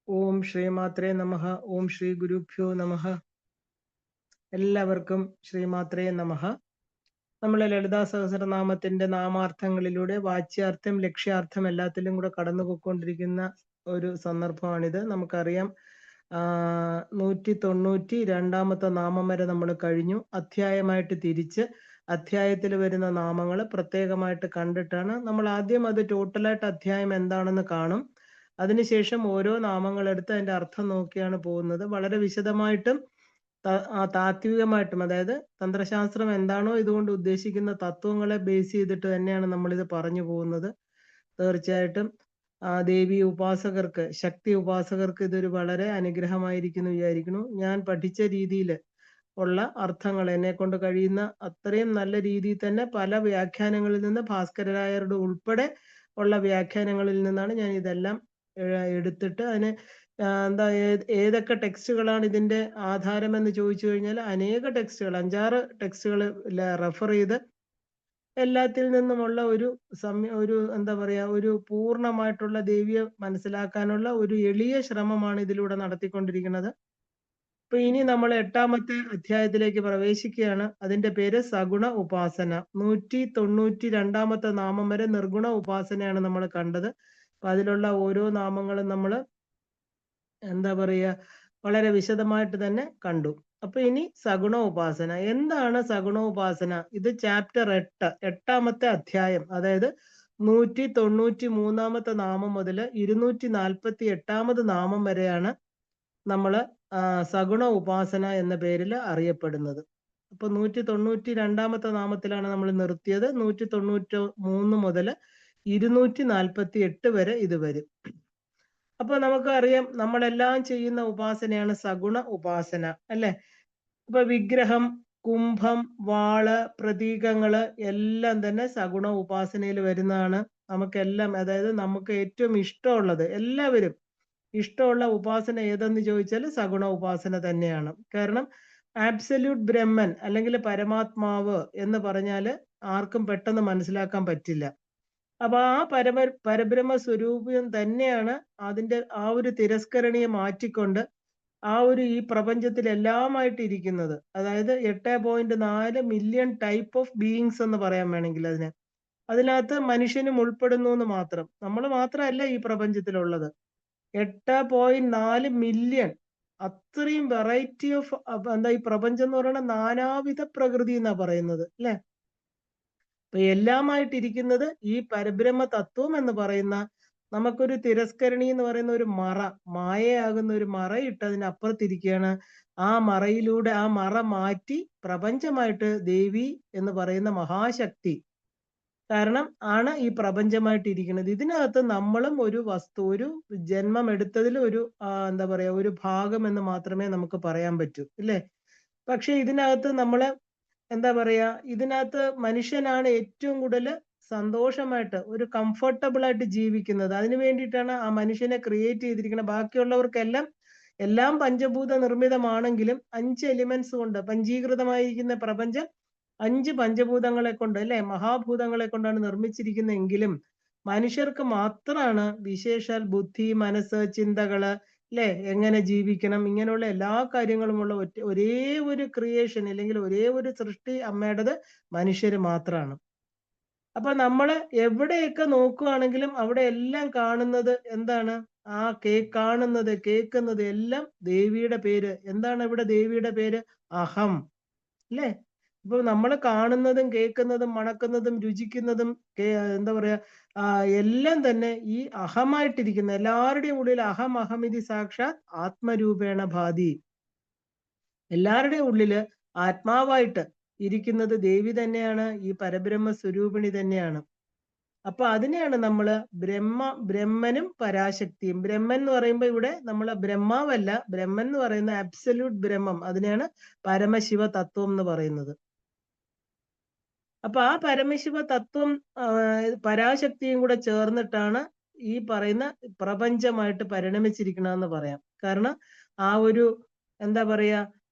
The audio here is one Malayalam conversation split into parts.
ഓം ശ്രീമാത്രേ നമഃ. ഓം ശ്രീ ഗുരുഭ്യോ നമഃ. എല്ലാവർക്കും ശ്രീമാത്രേ നമഃ. നമ്മൾ ലളിതാ സഹസ്രനാമത്തിന്റെ നാമാർത്ഥങ്ങളിലൂടെ വാച്യാർത്ഥം, ലക്ഷ്യാർത്ഥം എല്ലാത്തിലും കൂടെ കടന്നുപോയിക്കൊണ്ടിരിക്കുന്ന ഒരു സന്ദർഭമാണിത്. നമുക്കറിയാം 192 നാമം വരെ നമ്മൾ കഴിഞ്ഞു. അധ്യായമായിട്ട് തിരിച്ച് അധ്യായത്തിൽ വരുന്ന നാമങ്ങൾ പ്രത്യേകമായിട്ട് കണ്ടിട്ടാണ് നമ്മൾ ആദ്യം അത് ടോട്ടലായിട്ട് അധ്യായം എന്താണെന്ന് കാണും. അതിനുശേഷം ഓരോ നാമങ്ങൾ എടുത്ത് അതിന്റെ അർത്ഥം നോക്കിയാണ് പോകുന്നത്. വളരെ വിശദമായിട്ടും താത്വികമായിട്ടും, അതായത് തന്ത്രശാസ്ത്രം എന്താണോ ഇതുകൊണ്ട് ഉദ്ദേശിക്കുന്ന തത്വങ്ങളെ ബേസ് ചെയ്തിട്ട് തന്നെയാണ് നമ്മളിത് പറഞ്ഞു പോകുന്നത്. തീർച്ചയായിട്ടും ദേവി ഉപാസകർക്ക്, ശക്തി ഉപാസകർക്ക് ഇതൊരു വളരെ അനുഗ്രഹമായിരിക്കുന്നു വിചാരിക്കുന്നു. ഞാൻ പഠിച്ച രീതിയിൽ ഉള്ള അർത്ഥങ്ങൾ എന്നെ കൊണ്ട് കഴിയുന്ന അത്രയും നല്ല രീതിയിൽ തന്നെ പല വ്യാഖ്യാനങ്ങളിൽ നിന്ന്, ഭാസ്കരരായരുടെ ഉൾപ്പെടെ ഉള്ള വ്യാഖ്യാനങ്ങളിൽ നിന്നാണ് ഞാൻ ഇതെല്ലാം എടുത്തിട്ട് അതിന് ഏതൊക്കെ ടെക്സ്റ്റുകളാണ് ഇതിന്റെ ആധാരമെന്ന് ചോദിച്ചു കഴിഞ്ഞാൽ അനേക ടെക്സ്റ്റുകൾ, 5-6 ടെക്സ്റ്റുകൾ റെഫർ ചെയ്ത് എല്ലാത്തിൽ നിന്നുമുള്ള ഒരു പൂർണ്ണമായിട്ടുള്ള ദേവിയെ മനസ്സിലാക്കാനുള്ള ഒരു എളിയ ശ്രമമാണ് ഇതിലൂടെ നടത്തിക്കൊണ്ടിരിക്കുന്നത്. അപ്പൊ ഇനി നമ്മൾ 8ാമത്തെ അധ്യായത്തിലേക്ക് പ്രവേശിക്കുകയാണ്. അതിന്റെ പേര് സഗുണ ഉപാസന. 192 നാമം വരെ നിർഗുണ ഉപാസനയാണ് നമ്മൾ കണ്ടത്. അപ്പൊ അതിലുള്ള ഓരോ നാമങ്ങളും നമ്മൾ വളരെ വിശദമായിട്ട് തന്നെ കണ്ടു. അപ്പൊ ഇനി സഗുണ ഉപാസന. എന്താണ് സഗുണ ഉപാസന? ഇത് ചാപ്റ്റർ 8, 8ാമത്തെ അധ്യായം, അതായത് 193 നാമം മുതൽ 248 നാമം വരെയാണ് നമ്മള് സഗുണ ഉപാസന എന്ന പേരിൽ അറിയപ്പെടുന്നത്. അപ്പൊ 192 നാമത്തിലാണ് നമ്മൾ നിർത്തിയത്. 193 മുതൽ 248 വരെ ഇത് വരും. അപ്പൊ നമുക്ക് അറിയാം, നമ്മളെല്ലാം ചെയ്യുന്ന ഉപാസനയാണ് സഗുണ ഉപാസന, അല്ലെ? അപ്പൊ വിഗ്രഹം, കുംഭം, വാള്, പ്രതീകങ്ങള് എല്ലാം തന്നെ സഗുണ ഉപാസനയിൽ വരുന്നതാണ്. നമുക്കെല്ലാം, അതായത് നമുക്ക് ഏറ്റവും ഇഷ്ടമുള്ളത്, എല്ലാവരും ഇഷ്ടമുള്ള ഉപാസന ഏതെന്ന് ചോദിച്ചാൽ സഗുണ ഉപാസന തന്നെയാണ്. കാരണം ആബ്സല്യൂട്ട് ബ്രഹ്മൻ അല്ലെങ്കിൽ പരമാത്മാവ് എന്ന് പറഞ്ഞാൽ ആർക്കും പെട്ടെന്ന് മനസ്സിലാക്കാൻ പറ്റില്ല. അപ്പൊ ആ പരബ്രഹ്മ സ്വരൂപം തന്നെയാണ് അതിന്റെ ആ ഒരു തിരസ്കരണിയെ മാറ്റിക്കൊണ്ട് ഈ പ്രപഞ്ചത്തിൽ എല്ലാമായിട്ട് ഇരിക്കുന്നത്. അതായത് 8.4 മില്യൺ ടൈപ്പ് ഓഫ് ബീയിങ്സ് എന്ന് പറയാൻ വേണമെങ്കിൽ അതിനകത്ത് മനുഷ്യനും ഉൾപ്പെടുന്നു എന്ന് മാത്രം. നമ്മൾ മാത്രമല്ല ഈ പ്രപഞ്ചത്തിലുള്ളത്. 8.4 മില്യൺ, അത്രയും വെറൈറ്റി ഓഫ് ഈ പ്രപഞ്ചം എന്ന് പറയുന്നത് നാനാവിധ പ്രകൃതി എന്നാ പറയുന്നത്, അല്ലെ? അപ്പൊ എല്ലാമായിട്ടിരിക്കുന്നത് ഈ പരബ്രഹ്മ തത്വം എന്ന് പറയുന്ന, നമുക്കൊരു തിരസ്കരണി എന്ന് പറയുന്ന ഒരു മറ, മായയാകുന്ന ഒരു മറ ഇട്ട് അതിനപ്പുറത്തിരിക്കുകയാണ്. ആ മറയിലൂടെ ആ മറ മാറ്റി പ്രപഞ്ചമായിട്ട് ദേവി എന്ന് പറയുന്ന മഹാശക്തി കാരണം ആണ് ഈ പ്രപഞ്ചമായിട്ടിരിക്കുന്നത്. ഇതിനകത്ത് നമ്മളും ഒരു വസ്തു, ഒരു ജന്മം എടുത്തതിൽ ഒരു ഒരു ഭാഗം എന്ന് മാത്രമേ നമുക്ക് പറയാൻ പറ്റൂ, ഇല്ലേ? പക്ഷെ ഇതിനകത്ത് നമ്മള് ഇതിനകത്ത് മനുഷ്യനാണ് ഏറ്റവും കൂടുതൽ സന്തോഷമായിട്ട് ഒരു കംഫർട്ടബിൾ ആയിട്ട് ജീവിക്കുന്നത്. അതിനു വേണ്ടിയിട്ടാണ് ആ മനുഷ്യനെ ക്രിയേറ്റ് ചെയ്തിരിക്കുന്നത്. ബാക്കിയുള്ളവർക്കെല്ലാം എല്ലാം പഞ്ചഭൂത നിർമ്മിതമാണെങ്കിലും 5 എലിമെന്റ്സ് കൊണ്ട് പഞ്ചീകൃതമായിരിക്കുന്ന പ്രപഞ്ചം 5 പഞ്ചഭൂതങ്ങളെ കൊണ്ട്, അല്ലെ, മഹാഭൂതങ്ങളെ കൊണ്ടാണ് നിർമ്മിച്ചിരിക്കുന്നതെങ്കിലും മനുഷ്യർക്ക് മാത്രമാണ് വിശേഷാൽ ബുദ്ധി, മനസ്സ്, ചിന്തകള്, അല്ലെ, എങ്ങനെ ജീവിക്കണം, ഇങ്ങനെയുള്ള എല്ലാ കാര്യങ്ങളുമുള്ള ഒരേ ഒരു ക്രിയേഷൻ അല്ലെങ്കിൽ ഒരേ ഒരു സൃഷ്ടി അമ്മയുടേത് മനുഷ്യര് മാത്രമാണ്. അപ്പൊ നമ്മള് എവിടെയൊക്കെ നോക്കുകയാണെങ്കിലും അവിടെ എല്ലാം കാണുന്നത് എന്താണ്? കാണുന്നത്, കേൾക്കുന്നത് എല്ലാം ദേവിയുടെ പേര്. എന്താണ് ഇവിടെ ദേവിയുടെ പേര്? അഹം, അല്ലേ? ഇപ്പൊ നമ്മൾ കാണുന്നതും കേൾക്കുന്നതും മണക്കുന്നതും രുചിക്കുന്നതും എല്ലാം തന്നെ ഈ അഹമായിട്ടിരിക്കുന്ന, എല്ലാവരുടെയും ഉള്ളിൽ അഹം അഹമിതി സാക്ഷാത് ആത്മരൂപേണ ഭാതി. എല്ലാവരുടെയും ഉള്ളില് ആത്മാവായിട്ട് ഇരിക്കുന്നത് ദേവി തന്നെയാണ്, ഈ പരബ്രഹ്മ സ്വരൂപിണി തന്നെയാണ്. അപ്പൊ അതിനെയാണ് നമ്മള് ബ്രഹ്മനും പരാശക്തിയും. ബ്രഹ്മൻ എന്ന് പറയുമ്പോൾ ഇവിടെ നമ്മള് ബ്രഹ്മാവല്ല, ബ്രഹ്മൻ എന്ന് പറയുന്ന അബ്സല്യൂട്ട് ബ്രഹ്മം, അതിനെയാണ് പരമശിവ തത്വം എന്ന് പറയുന്നത്. അപ്പൊ ആ പരമശിവ തത്വം പരാശക്തിയും കൂടെ ചേർന്നിട്ടാണ് ഈ പറയുന്ന പ്രപഞ്ചമായിട്ട് പരിണമിച്ചിരിക്കണമെന്ന് പറയാം. കാരണം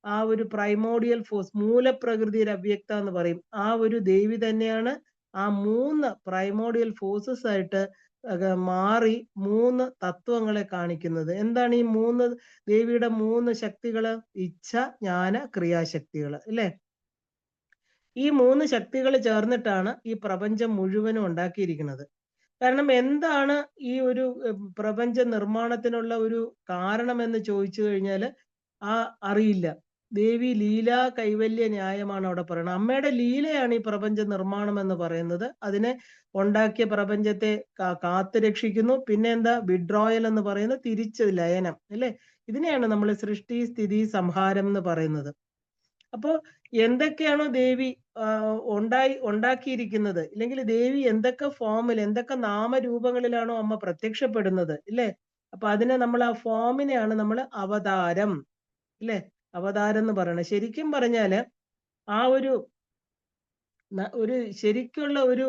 ആ ഒരു പ്രൈമോഡിയൽ ഫോഴ്സ്, മൂലപ്രകൃതിയുടെ അവ്യക്ത എന്ന് പറയും, ആ ഒരു ദേവി തന്നെയാണ് ആ 3 പ്രൈമോഡിയൽ ഫോഴ്സസ് ആയിട്ട് മാറി 3 തത്വങ്ങളെ കാണിക്കുന്നത്. എന്താണ് ഈ 3 ദേവിയുടെ 3 ശക്തികള്? ഇച്ഛ, ജ്ഞാന, ക്രിയാശക്തികള് അല്ലേ? ഈ 3 ശക്തികൾ ചേർന്നിട്ടാണ് ഈ പ്രപഞ്ചം മുഴുവനും ഉണ്ടാക്കിയിരിക്കുന്നത്. കാരണം എന്താണ് ഈ ഒരു പ്രപഞ്ച നിർമ്മാണത്തിനുള്ള ഒരു കാരണമെന്ന് ചോദിച്ചു കഴിഞ്ഞാൽ അറിയില്ല. ദേവി ലീലാ കൈവല്യ ന്യായമാണ് അവിടെ പറയുന്നത്. അമ്മയുടെ ലീലയാണ് ഈ പ്രപഞ്ച നിർമ്മാണം എന്ന് പറയുന്നത്. അതിനെ ഉണ്ടാക്കിയ പ്രപഞ്ചത്തെ കാത്തു രക്ഷിക്കുന്നു. പിന്നെ എന്താ? വിഡ്രോയൽ എന്ന് പറയുന്നത് തിരിച്ച് ലയനം അല്ലേ? ഇതിനെയാണ് നമ്മൾ സൃഷ്ടി, സ്ഥിതി, സംഹാരം എന്ന് പറയുന്നത്. അപ്പോ എന്തൊക്കെയാണോ ദേവി ഉണ്ടാക്കിയിരിക്കുന്നത്, ഇല്ലെങ്കിൽ ദേവി എന്തൊക്കെ ഫോമിൽ, എന്തൊക്കെ നാമരൂപങ്ങളിലാണോ അമ്മ പ്രത്യക്ഷപ്പെടുന്നത് ഇല്ലേ? അപ്പൊ അതിനെ നമ്മൾ ആ ഫോമിനെയാണ് നമ്മൾ അവതാരം ഇല്ലേ? അവതാരം എന്ന് പറയണത്. ശരിക്കും പറഞ്ഞാല് ആ ഒരു ശരിക്കുള്ള ഒരു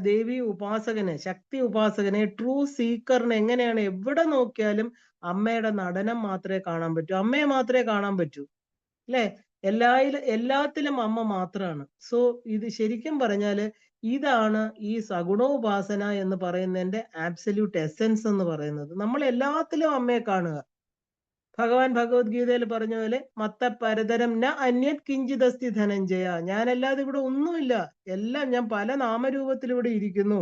ദേവി ഉപാസകന്, ശക്തി ഉപാസകനെ, ട്രൂ സീക്കറിന് എങ്ങനെയാണ് എവിടെ നോക്കിയാലും അമ്മയുടെ നടനം മാത്രമേ കാണാൻ പറ്റൂ, അമ്മയെ മാത്രമേ കാണാൻ പറ്റൂ അല്ലേ? എല്ലാത്തിലും അമ്മ മാത്രമാണ്. സോ ഇത് ശരിക്കും പറഞ്ഞാല് ഇതാണ് ഈ സഗുണോപാസന എന്ന് പറയുന്നതിന്റെ ആബ്സല്യൂട്ട് എസെൻസ് എന്ന് പറയുന്നത്. നമ്മൾ എല്ലാത്തിലും അമ്മയെ കാണുക. ഭഗവാൻ ഭഗവത്ഗീതയിൽ പറഞ്ഞ പോലെ മത്ത പരതരം ന അന്യത് കിഞ്ചിതസ്തി ധനഞ്ജയ, ഞാനല്ലാതെ ഇവിടെ ഒന്നുമില്ല, എല്ലാം ഞാൻ പല നാമരൂപത്തിലൂടെ ഇരിക്കുന്നു.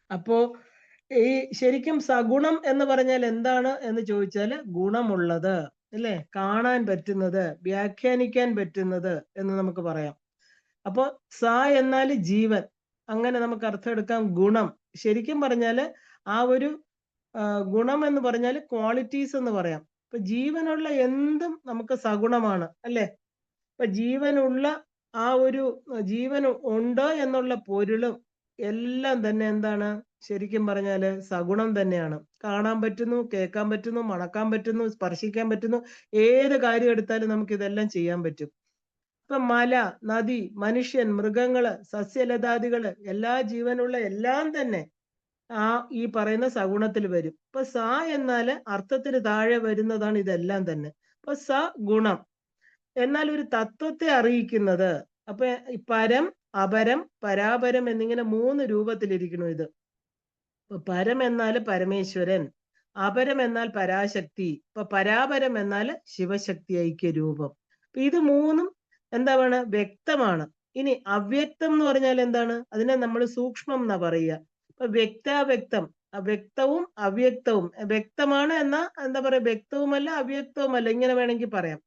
അപ്പോ ഈ ശരിക്കും സഗുണം എന്ന് പറഞ്ഞാൽ എന്താണ് എന്ന് ചോദിച്ചാൽ ഗുണമുള്ളത് അല്ലേ? കാണാൻ പറ്റുന്നത്, വ്യാഖ്യാനിക്കാൻ പറ്റുന്നത് എന്ന് നമുക്ക് പറയാം. അപ്പോ സ എന്നാൽ ജീവൻ, അങ്ങനെ നമുക്ക് അർത്ഥം എടുക്കാം. ഗുണം ശരിക്കും പറഞ്ഞാൽ ആ ഒരു ഗുണം എന്ന് പറഞ്ഞാൽ ക്വാളിറ്റീസ് എന്ന് പറയാം. ഇപ്പൊ ജീവനുള്ള എന്തും നമുക്ക് സഗുണമാണ് അല്ലേ? ഇപ്പൊ ജീവനുള്ള ആ ഒരു ജീവൻ ഉണ്ട് എന്നുള്ള പൊരുളും എല്ലാം തന്നെ എന്താണ്? ശരിക്കും പറഞ്ഞാല് സഗുണം തന്നെയാണ്. കാണാൻ പറ്റുന്നു, കേൾക്കാൻ പറ്റുന്നു, മണക്കാൻ പറ്റുന്നു, സ്പർശിക്കാൻ പറ്റുന്നു. ഏത് കാര്യം എടുത്താലും നമുക്ക് ഇതെല്ലാം ചെയ്യാൻ പറ്റും. ഇപ്പൊ മല, നദി, മനുഷ്യൻ, മൃഗങ്ങള്, സസ്യലതാദികള്, എല്ലാ ജീവനുള്ള എല്ലാം തന്നെ ഈ പറയുന്ന സഗുണത്തിൽ വരും. ഇപ്പൊ സ എന്നാല് അർത്ഥത്തിന് താഴെ വരുന്നതാണ് ഇതെല്ലാം തന്നെ. അപ്പൊ സ ഗുണം എന്നാൽ ഒരു തത്വത്തെ അറിയിക്കുന്നത്. അപ്പൊ പരം, അപരം, പരാപരം എന്നിങ്ങനെ 3 രൂപത്തിലിരിക്കുന്നു ഇത്. പരം എന്നാൽ പരമേശ്വരൻ, അപരം എന്നാൽ പരാശക്തി, ഇപ്പൊ പരാപരം എന്നാൽ ശിവശക്തി ഐക്യ രൂപം. അപ്പൊ ഇത് 3ഉം എന്താണ്? വ്യക്തമാണ്. ഇനി അവ്യക്തം എന്ന് പറഞ്ഞാൽ എന്താണ്? അതിനെ നമ്മൾ സൂക്ഷ്മം എന്നാ പറയുക. ഇപ്പൊ വ്യക്താവ്യക്തം, വ്യക്തവും അവ്യക്തവും. വ്യക്തമാണ് എന്നാ എന്താ പറയാ? വ്യക്തവുമല്ല അവ്യക്തവുമല്ല, ഇങ്ങനെ വേണമെങ്കിൽ പറയാം.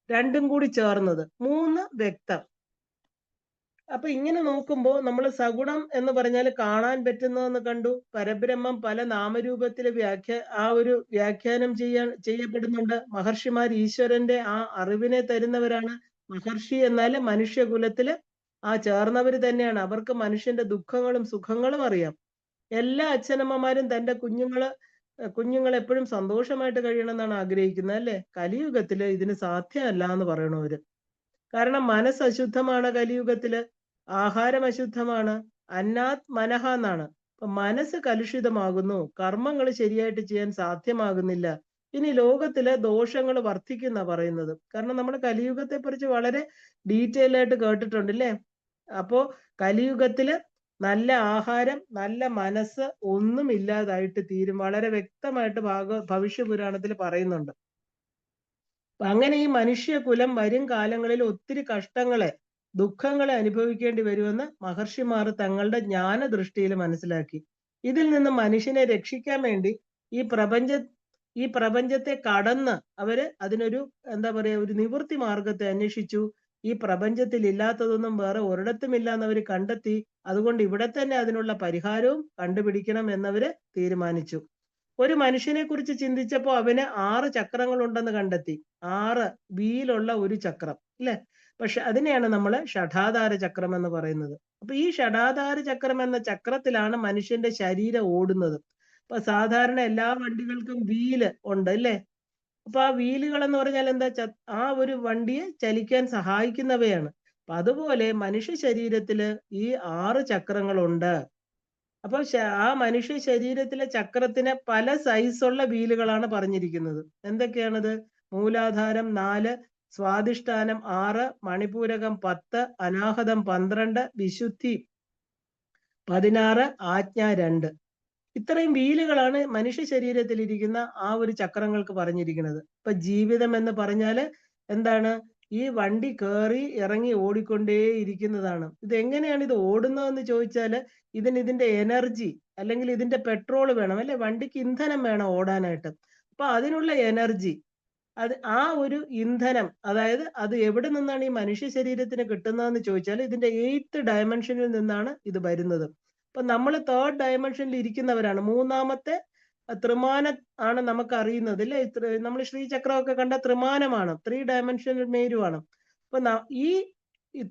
രണ്ടും കൂടി ചേർന്നത് 3 വ്യക്തം. അപ്പൊ ഇങ്ങനെ നോക്കുമ്പോൾ നമ്മൾ സഗുണം എന്ന് പറഞ്ഞാൽ കാണാൻ പറ്റുന്നതെന്ന് കണ്ടു. പരബ്രഹ്മം പല നാമരൂപത്തില് വ്യാഖ്യാനം ചെയ്യപ്പെടുന്നുണ്ട്. മഹർഷിമാർ ഈശ്വരന്റെ ആ അറിവിനെ തരുന്നവരാണ്. മഹർഷി എന്നാല് മനുഷ്യകുലത്തില് ചേർന്നവര് തന്നെയാണ്. അവർക്ക് മനുഷ്യന്റെ ദുഃഖങ്ങളും സുഖങ്ങളും അറിയാം. എല്ലാ അച്ഛനമ്മമാരും തന്റെ കുഞ്ഞുങ്ങൾ എപ്പോഴും സന്തോഷമായിട്ട് കഴിയണമെന്നാണ് ആഗ്രഹിക്കുന്നത് അല്ലേ? കലിയുഗത്തില് ഇതിന് സാധ്യമല്ല എന്ന് പറയണവര്. കാരണം മനസ്സ് അശുദ്ധമാണ് കലിയുഗത്തില്, ആഹാരം അശുദ്ധമാണ്, അന്നാത് മനഃ എന്നാണ്. അപ്പൊ മനസ്സ് കലുഷിതമാകുന്നു, കർമ്മങ്ങൾ ശരിയായിട്ട് ചെയ്യാൻ സാധ്യമാകുന്നില്ല. ഇനി ലോകത്തിലെ ദോഷങ്ങൾ വർദ്ധിക്കുന്ന പറയുന്നത്. കാരണം നമ്മൾ കലിയുഗത്തെ കുറിച്ച് വളരെ ഡീറ്റെയിൽ ആയിട്ട് കേട്ടിട്ടുണ്ട് അല്ലേ? അപ്പോ കലിയുഗത്തില് നല്ല ആഹാരം, നല്ല മനസ്സ് ഒന്നും ഇല്ലാതായിട്ട് തീരും. വളരെ വ്യക്തമായിട്ട് ഭവിഷ്യപുരാണത്തിൽ പറയുന്നുണ്ട്. അങ്ങനെ ഈ മനുഷ്യകുലം വരും കാലങ്ങളിൽ ഒത്തിരി കഷ്ടങ്ങളെ, ദുഃഖങ്ങളെ അനുഭവിക്കേണ്ടി വരുമെന്ന് മഹർഷിമാർ തങ്ങളുടെ ജ്ഞാനദൃഷ്ടിയിൽ മനസ്സിലാക്കി. ഇതിൽ നിന്ന് മനുഷ്യനെ രക്ഷിക്കാൻ വേണ്ടി ഈ പ്രപഞ്ചത്തെ കടന്ന് അവര് അതിനൊരു എന്താ പറയാ, ഒരു നിവൃത്തി മാർഗത്തെ അന്വേഷിച്ചു. ഈ പ്രപഞ്ചത്തിൽ ഇല്ലാത്തതൊന്നും വേറെ ഒരിടത്തുമില്ല എന്നവര് കണ്ടെത്തി. അതുകൊണ്ട് ഇവിടെ തന്നെ അതിനുള്ള പരിഹാരവും കണ്ടുപിടിക്കണം എന്നവര് തീരുമാനിച്ചു. ഒരു മനുഷ്യനെ കുറിച്ച് ചിന്തിച്ചപ്പോൾ അവന് 6 ചക്രങ്ങൾ ഉണ്ടെന്ന് കണ്ടെത്തി. 6 വീലുള്ള ഒരു ചക്രം അല്ലെ? പക്ഷെ അതിനെയാണ് നമ്മൾ ഷഠാധാര ചക്രം എന്ന് പറയുന്നത്. അപ്പൊ ഈ ഷഠാധാര ചക്രം എന്ന ചക്രത്തിലാണ് മനുഷ്യന്റെ ശരീരം ഓടുന്നത്. അപ്പൊ സാധാരണ എല്ലാ വണ്ടികൾക്കും വീല് ഉണ്ട് അല്ലേ? അപ്പൊ ആ വീലുകൾ എന്ന് പറഞ്ഞാൽ എന്താ? ആ ഒരു വണ്ടിയെ ചലിക്കാൻ സഹായിക്കുന്നവയാണ്. അപ്പൊ അതുപോലെ മനുഷ്യ ശരീരത്തില് ഈ 6 ചക്രങ്ങളുണ്ട്. അപ്പൊ ആ മനുഷ്യ ശരീരത്തിലെ ചക്രത്തിന് പല സൈസുള്ള വീലുകളാണ് പറഞ്ഞിരിക്കുന്നത്. എന്തൊക്കെയാണത്? മൂലാധാരം 4, സ്വാധിഷ്ഠാനം 6, മണിപൂരകം 10, അനാഹതം 12, വിശുദ്ധി 16 ആജ്ഞ 2. ഇത്രയും വീലുകളാണ് മനുഷ്യ ശരീരത്തിൽ ഇരിക്കുന്ന ആ ഒരു ചക്രങ്ങൾക്ക് പറഞ്ഞിരിക്കുന്നത്. ഇപ്പൊ ജീവിതം എന്ന് പറഞ്ഞാല് എന്താണ്? ഈ വണ്ടി കയറി ഇറങ്ങി ഓടിക്കൊണ്ടേ ഇരിക്കുന്നതാണ്. ഇത് എങ്ങനെയാണ് ഇത് ഓടുന്നതെന്ന് ചോദിച്ചാല് ഇതിന്റെ എനർജി അല്ലെങ്കിൽ ഇതിന്റെ പെട്രോൾ വേണം അല്ലെ? വണ്ടിക്ക് ഇന്ധനം വേണം ഓടാനായിട്ട്. അപ്പൊ അതിനുള്ള എനർജി, അത് ആ ഒരു ഇന്ധനം, അതായത് അത് എവിടെ നിന്നാണ് ഈ മനുഷ്യ ശരീരത്തിന് കിട്ടുന്നതെന്ന് ചോദിച്ചാൽ ഇതിന്റെ 8th ഡയമെൻഷനിൽ നിന്നാണ് ഇത് വരുന്നത്. അപ്പൊ നമ്മൾ 3rd ഡയമെൻഷനിൽ ഇരിക്കുന്നവരാണ്. മൂന്നാമത്തെ ത്രിമാനം ആണ് നമുക്ക് അറിയുന്നത് അല്ലെ? നമ്മൾ ശ്രീചക്രമൊക്കെ കണ്ട ത്രിമാനമാണ്, 3 ഡയമെൻഷനിൽ മേരുവാണ്. അപ്പൊ ഈ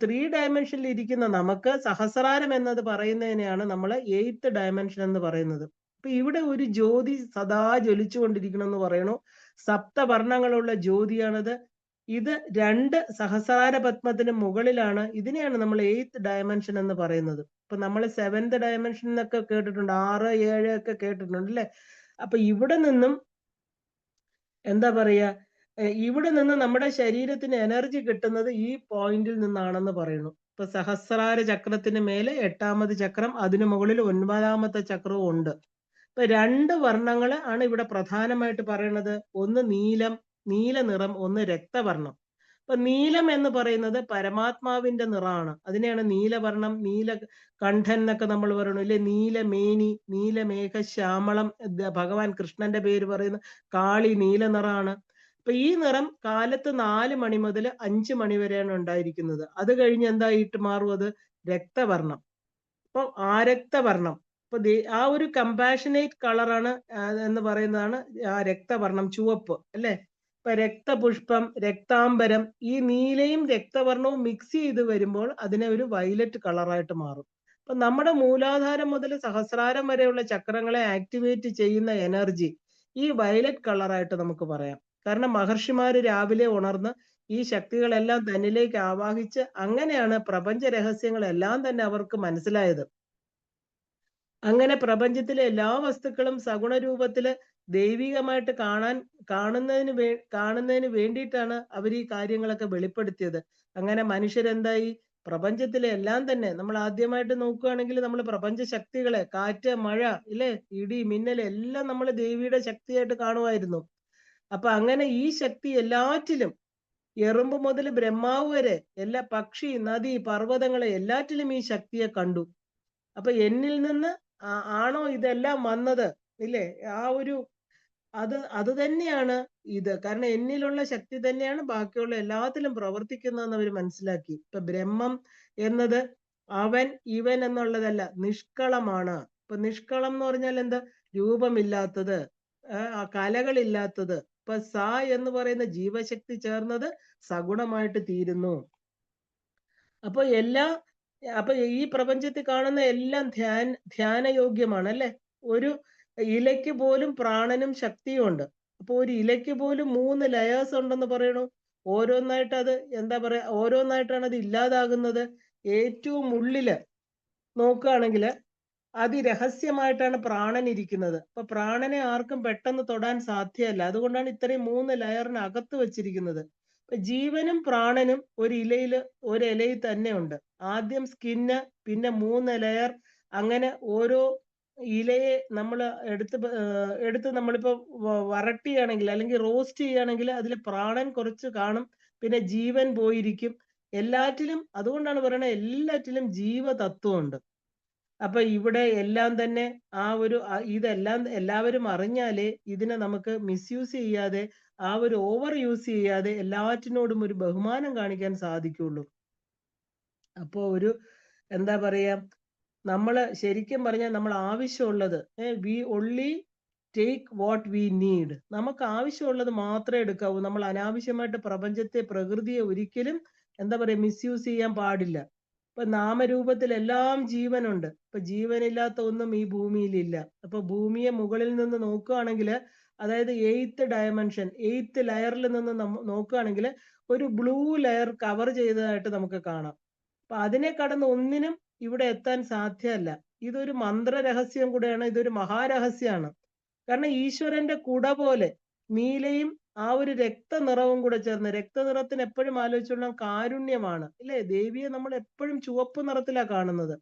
3 ഡയമെൻഷനിൽ ഇരിക്കുന്ന നമുക്ക് സഹസ്രാരം എന്നത് പറയുന്നതിനെയാണ് നമ്മൾ 8th ഡയമെൻഷൻ എന്ന് പറയുന്നത്. അപ്പൊ ഇവിടെ ഒരു ജ്യോതി സദാ ജ്വലിച്ചുകൊണ്ടിരിക്കണം എന്ന് പറയണു. സപ്തവർണ്ണങ്ങളുള്ള ജ്യോതിയാണത്. ഇത് 2 സഹസ്രാര പത്മത്തിന് മുകളിലാണ്. ഇതിനെയാണ് നമ്മൾ 8th ഡയമെൻഷൻ എന്ന് പറയുന്നത്. ഇപ്പൊ നമ്മൾ 7th ഡയമെൻഷൻ എന്നൊക്കെ കേട്ടിട്ടുണ്ട്, 6, 7 ഒക്കെ കേട്ടിട്ടുണ്ട് അല്ലെ? അപ്പൊ ഇവിടെ നിന്നും എന്താ പറയാ, ഇവിടെ നിന്ന് നമ്മുടെ ശരീരത്തിന് എനർജി കിട്ടുന്നത് ഈ പോയിന്റിൽ നിന്നാണെന്ന് പറയുന്നു. ഇപ്പൊ സഹസ്രാര ചക്രത്തിന് മേലെ 8ാമത് ചക്രം, അതിനു മുകളിൽ 9ാമത്തെ ചക്രവും ഉണ്ട്. ഇപ്പൊ 2 വർണ്ണങ്ങള് ആണ് ഇവിടെ പ്രധാനമായിട്ട് പറയുന്നത്. ഒന്ന് നീലം, നീല നിറം, ഒന്ന് രക്തവർണം. അപ്പൊ നീലം എന്ന് പറയുന്നത് പരമാത്മാവിന്റെ നിറമാണ്. അതിനെയാണ് നീലവർണം, നീല കണ്ഠൻ എന്നൊക്കെ നമ്മൾ പറയണു ഇല്ലേ? നീലമേനി, നീലമേഘ ശ്യാമളം, ഭഗവാൻ കൃഷ്ണന്റെ പേര് പറയുന്ന കാളി നീല നിറമാണ്. അപ്പൊ ഈ നിറം കാലത്ത് 4 മണി മുതൽ 5 മണി വരെയാണ് ഉണ്ടായിരിക്കുന്നത്. അത് കഴിഞ്ഞ് എന്തായിട്ട് മാറും? അത് രക്തവർണം. അപ്പൊ ആരക്തവർണം, അപ്പൊ ആ ഒരു കമ്പാഷനേറ്റ് കളറാണ് എന്ന് പറയുന്നതാണ് ആ രക്തവർണം, ചുവപ്പ് അല്ലെ? ഇപ്പൊ രക്തപുഷ്പം, രക്താംബരം, ഈ നീലയും രക്തവർണവും മിക്സ് ചെയ്ത് വരുമ്പോൾ അതിനെ ഒരു വയലറ്റ് കളറായിട്ട് മാറും. അപ്പൊ നമ്മുടെ മൂലാധാരം മുതൽ സഹസ്രാരം വരെയുള്ള ചക്രങ്ങളെ ആക്ടിവേറ്റ് ചെയ്യുന്ന എനർജി ഈ വയലറ്റ് കളറായിട്ട് നമുക്ക് പറയാം. കാരണം മഹർഷിമാര് രാവിലെ ഉണർന്ന് ഈ ശക്തികളെല്ലാം തന്നിലേക്ക് ആവാഹിച്ച് അങ്ങനെയാണ് പ്രപഞ്ച രഹസ്യങ്ങളെല്ലാം തന്നെ അവർക്ക് മനസ്സിലായത്. അങ്ങനെ പ്രപഞ്ചത്തിലെ എല്ലാ വസ്തുക്കളും സഗുണരൂപത്തില് ദൈവികമായിട്ട് കാണുന്നതിന് വേണ്ടിയിട്ടാണ് അവർ ഈ കാര്യങ്ങളൊക്കെ വെളിപ്പെടുത്തിയത്. അങ്ങനെ മനുഷ്യരെന്തായി? പ്രപഞ്ചത്തിലെ എല്ലാം തന്നെ നമ്മൾ ആദ്യമായിട്ട് നോക്കുകയാണെങ്കിൽ നമ്മൾ പ്രപഞ്ച ശക്തികളെ, കാറ്റ്, മഴ ഇല്ലേ, ഇടി, മിന്നൽ എല്ലാം നമ്മൾ ദേവിയുടെ ശക്തിയായിട്ട് കാണുമായിരുന്നു. അപ്പൊ അങ്ങനെ ഈ ശക്തി എല്ലാറ്റിലും, എറുമ്പ് മുതൽ ബ്രഹ്മാവ് വരെ, എല്ലാ പക്ഷി, നദി, പർവ്വതങ്ങളെ എല്ലാറ്റിലും ഈ ശക്തിയെ കണ്ടു. അപ്പൊ എന്നിൽ നിന്ന് ആണോ ഇതെല്ലാം വന്നത് ഇല്ലേ? ആ ഒരു അത് തന്നെയാണ് ഇത്. കാരണം എന്നിലുള്ള ശക്തി തന്നെയാണ് ബാക്കിയുള്ള എല്ലാത്തിലും പ്രവർത്തിക്കുന്നതെന്ന് അവർ മനസ്സിലാക്കി. ഇപ്പൊ ബ്രഹ്മം എന്നത് അവൻ ഇവൻ എന്നുള്ളതല്ല, നിഷ്കളമാണ്. ഇപ്പൊ നിഷ്കളം എന്ന് പറഞ്ഞാൽ എന്താ? രൂപമില്ലാത്തത്, കലകളില്ലാത്തത്. ഇപ്പൊ സ എന്ന് പറയുന്ന ജീവശക്തി ചേർന്നത് സഗുണമായിട്ട് തീരുന്നു. അപ്പൊ ഈ പ്രപഞ്ചത്തിൽ കാണുന്ന എല്ലാം ധ്യാനയോഗ്യമാണ് അല്ലെ? ഒരു ഇലയ്ക്ക് പോലും പ്രാണനും ശക്തിയും ഉണ്ട്. അപ്പൊ ഒരു ഇലയ്ക്ക് പോലും 3 ലെയേഴ്സ് ഉണ്ടെന്ന് പറയണു. ഓരോന്നായിട്ട് അത് എന്താ പറയാ, ഓരോന്നായിട്ടാണ് അത് ഇല്ലാതാകുന്നത്. ഏറ്റവും ഉള്ളില് നോക്കുകയാണെങ്കിൽ അതിരഹസ്യമായിട്ടാണ് പ്രാണൻ ഇരിക്കുന്നത്. അപ്പൊ പ്രാണനെ ആർക്കും പെട്ടെന്ന് തൊടാൻ സാധ്യമല്ല. അതുകൊണ്ടാണ് ഇത്രയും 3 ലെയറിന് അകത്ത് വെച്ചിരിക്കുന്നത്. ജീവനും പ്രാണനും ഒരു ഇലയിൽ തന്നെ ഉണ്ട്. ആദ്യം സ്കിന്ന്, പിന്നെ 3 ലെയർ, അങ്ങനെ ഓരോ ഇലയെ നമ്മൾ എടുത്ത് നമ്മളിപ്പോ വരട്ടുകയാണെങ്കിൽ അല്ലെങ്കിൽ റോസ്റ്റ് ചെയ്യുകയാണെങ്കിൽ അതിൽ പ്രാണൻ കുറച്ച് കാണും, പിന്നെ ജീവൻ പോയിരിക്കും. എല്ലാറ്റിലും അതുകൊണ്ടാണ് പറയുന്നത് എല്ലാറ്റിലും ജീവതത്വം ഉണ്ട്. അപ്പൊ ഇവിടെ എല്ലാം തന്നെ ഇതെല്ലാം എല്ലാവരും അറിഞ്ഞാലേ ഇതിനെ നമുക്ക് മിസ്യൂസ് ചെയ്യാതെ, ആ ഒരു ഓവർ യൂസ് ചെയ്യാതെ എല്ലാറ്റിനോടും ഒരു ബഹുമാനം കാണിക്കാൻ സാധിക്കുള്ളൂ. അപ്പോ എന്താ പറയാ, നമ്മള് ശരിക്കും പറഞ്ഞാൽ നമ്മൾ ആവശ്യമുള്ളത്, V only take what we need. നമുക്ക് ആവശ്യമുള്ളത് മാത്രമേ എടുക്കാവൂ. നമ്മൾ അനാവശ്യമായിട്ട് പ്രപഞ്ചത്തെ, പ്രകൃതിയെ ഒരിക്കലും എന്താ പറയാ മിസ്യൂസ് ചെയ്യാൻ പാടില്ല. ഇപ്പൊ നാമരൂപത്തിൽ എല്ലാം ജീവനുണ്ട്. ഇപ്പൊ ജീവനില്ലാത്ത ഒന്നും ഈ ഭൂമിയിലില്ല. അപ്പൊ ഭൂമിയെ മുകളിൽ നിന്ന് നോക്കുകയാണെങ്കിൽ, അതായത് 8th ഡയമെൻഷൻ, 8th ലെയറിൽ നിന്ന് നോക്കുകയാണെങ്കിൽ ഒരു ബ്ലൂ ലെയർ കവർ ചെയ്തതായിട്ട് നമുക്ക് കാണാം. അപ്പൊ അതിനെ കടന്ന് ഒന്നിനും ഇവിടെ എത്താൻ സാധ്യമല്ല. ഇതൊരു മന്ത്രരഹസ്യം കൂടെയാണ്, ഇതൊരു മഹാരഹസ്യമാണ്. കാരണം ഈശ്വരന്റെ കുട പോലെ നീലയും ആ ഒരു രക്തനിറവും കൂടെ ചേർന്ന്, രക്തനിറത്തിന് എപ്പോഴും ആലോചിച്ചോളാം കാരുണ്യമാണ് ഇല്ലേ? ദേവിയെ നമ്മൾ എപ്പോഴും ചുവപ്പ് നിറത്തിലാണ് കാണുന്നത്.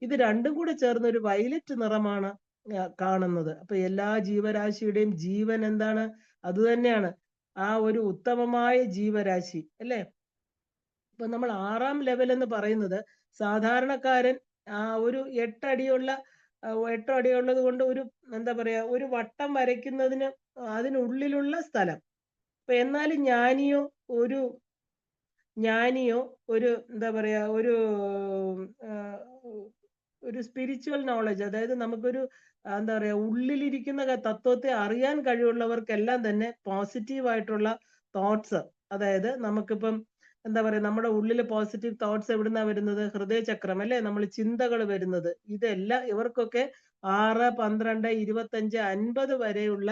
ഇത് രണ്ടും കൂടെ ചേർന്ന് ഒരു വയലറ്റ് നിറമാണ് കാണുന്നത്. അപ്പൊ എല്ലാ ജീവരാശിയുടെയും ജീവൻ എന്താണ്? അത് തന്നെയാണ് ആ ഒരു ഉത്തമമായ ജീവരാശി അല്ലേ? ഇപ്പൊ നമ്മൾ 6ാം ലെവൽ എന്ന് പറയുന്നത് സാധാരണക്കാരൻ ഒരു 8 അടിയുള്ളത് കൊണ്ട് ഒരു എന്താ പറയാ ഒരു വട്ടം വരയ്ക്കുന്നതിന് അതിനുള്ളിലുള്ള സ്ഥലം. അപ്പൊ എന്നാലും ജ്ഞാനിയോ ഒരു എന്താ പറയാ ഒരു സ്പിരിച്വൽ നോളജ്, അതായത് നമുക്കൊരു എന്താ പറയാ ഉള്ളിലിരിക്കുന്ന തത്വത്തെ അറിയാൻ കഴിവുള്ളവർക്കെല്ലാം തന്നെ പോസിറ്റീവ് ആയിട്ടുള്ള തോട്ട്സ്, അതായത് നമുക്കിപ്പം എന്താ പറയാ നമ്മുടെ ഉള്ളിൽ പോസിറ്റീവ് തോട്ട്സ് എവിടുന്നാ വരുന്നത്? ഹൃദയചക്രം അല്ലേ? നമ്മൾ ചിന്തകൾ വരുന്നത് ഇതെല്ലാം ഇവർക്കൊക്കെ 6, 12, 25, 50 വരെയുള്ള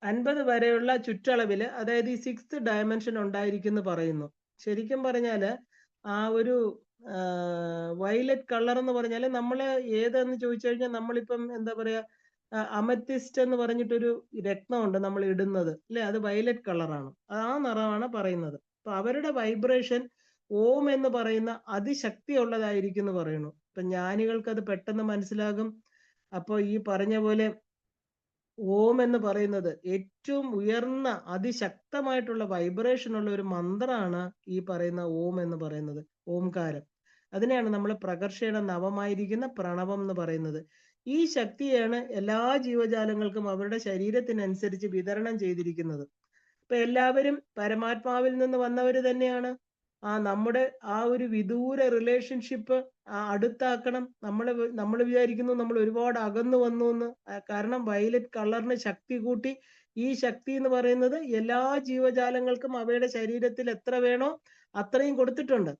50 വരെയുള്ള ചുറ്റളവില്, അതായത് ഈ 6th ഡയമെൻഷൻ ഉണ്ടായിരിക്കും എന്ന് പറയുന്നു. ശരിക്കും പറഞ്ഞാല് ആ ഒരു വയലറ്റ് കളർ എന്ന് പറഞ്ഞാല് നമ്മള് ഏതെന്ന് ചോദിച്ചു കഴിഞ്ഞാൽ നമ്മളിപ്പം എന്താ പറയാ അമത്തിസ്റ്റ് എന്ന് പറഞ്ഞിട്ടൊരു രത്നമുണ്ട് നമ്മൾ ഇടുന്നത് അല്ലെ, അത് വയലറ്റ് കളറാണ്, ആ നിറമാണ് പറയുന്നത്. അപ്പൊ അവരുടെ വൈബ്രേഷൻ ഓം എന്ന് പറയുന്ന അതിശക്തിയുള്ളതായിരിക്കും എന്ന് പറയുന്നു. ഇപ്പൊ ജ്ഞാനികൾക്ക് അത് പെട്ടെന്ന് മനസ്സിലാകും. അപ്പൊ ഈ പറഞ്ഞ പോലെ ഓം എന്ന് പറയുന്നത് ഏറ്റവും ഉയർന്ന അതിശക്തമായിട്ടുള്ള വൈബ്രേഷൻ ഉള്ള ഒരു മന്ത്രമാണ് ഈ പറയുന്ന ഓം എന്ന് പറയുന്നത്, ഓംകാരം. അതിനെയാണ് നമ്മൾ പ്രകർഷയുടെ നവമായിരിക്കുന്ന പ്രണവം എന്ന് പറയുന്നത്. ഈ ശക്തിയാണ് എല്ലാ ജീവജാലങ്ങൾക്കും അവരുടെ ശരീരത്തിനനുസരിച്ച് വിതരണം ചെയ്തിരിക്കുന്നത്. ഇപ്പൊ എല്ലാവരും പരമാത്മാവിൽ നിന്ന് വന്നവര് തന്നെയാണ്. നമ്മുടെ ഒരു വിദൂര റിലേഷൻഷിപ്പ് അടുത്താക്കണം. നമ്മൾ വിചാരിക്കുന്നു നമ്മൾ ഒരുപാട് അകന്നു വന്നു എന്ന്. കാരണം വയലറ്റ് കളറിന് ശക്തി കൂട്ടി. ഈ ശക്തി എന്ന് പറയുന്നത് എല്ലാ ജീവജാലങ്ങൾക്കും അവയുടെ ശരീരത്തിൽ എത്ര വേണോ അത്രയും കൊടുത്തിട്ടുണ്ട്.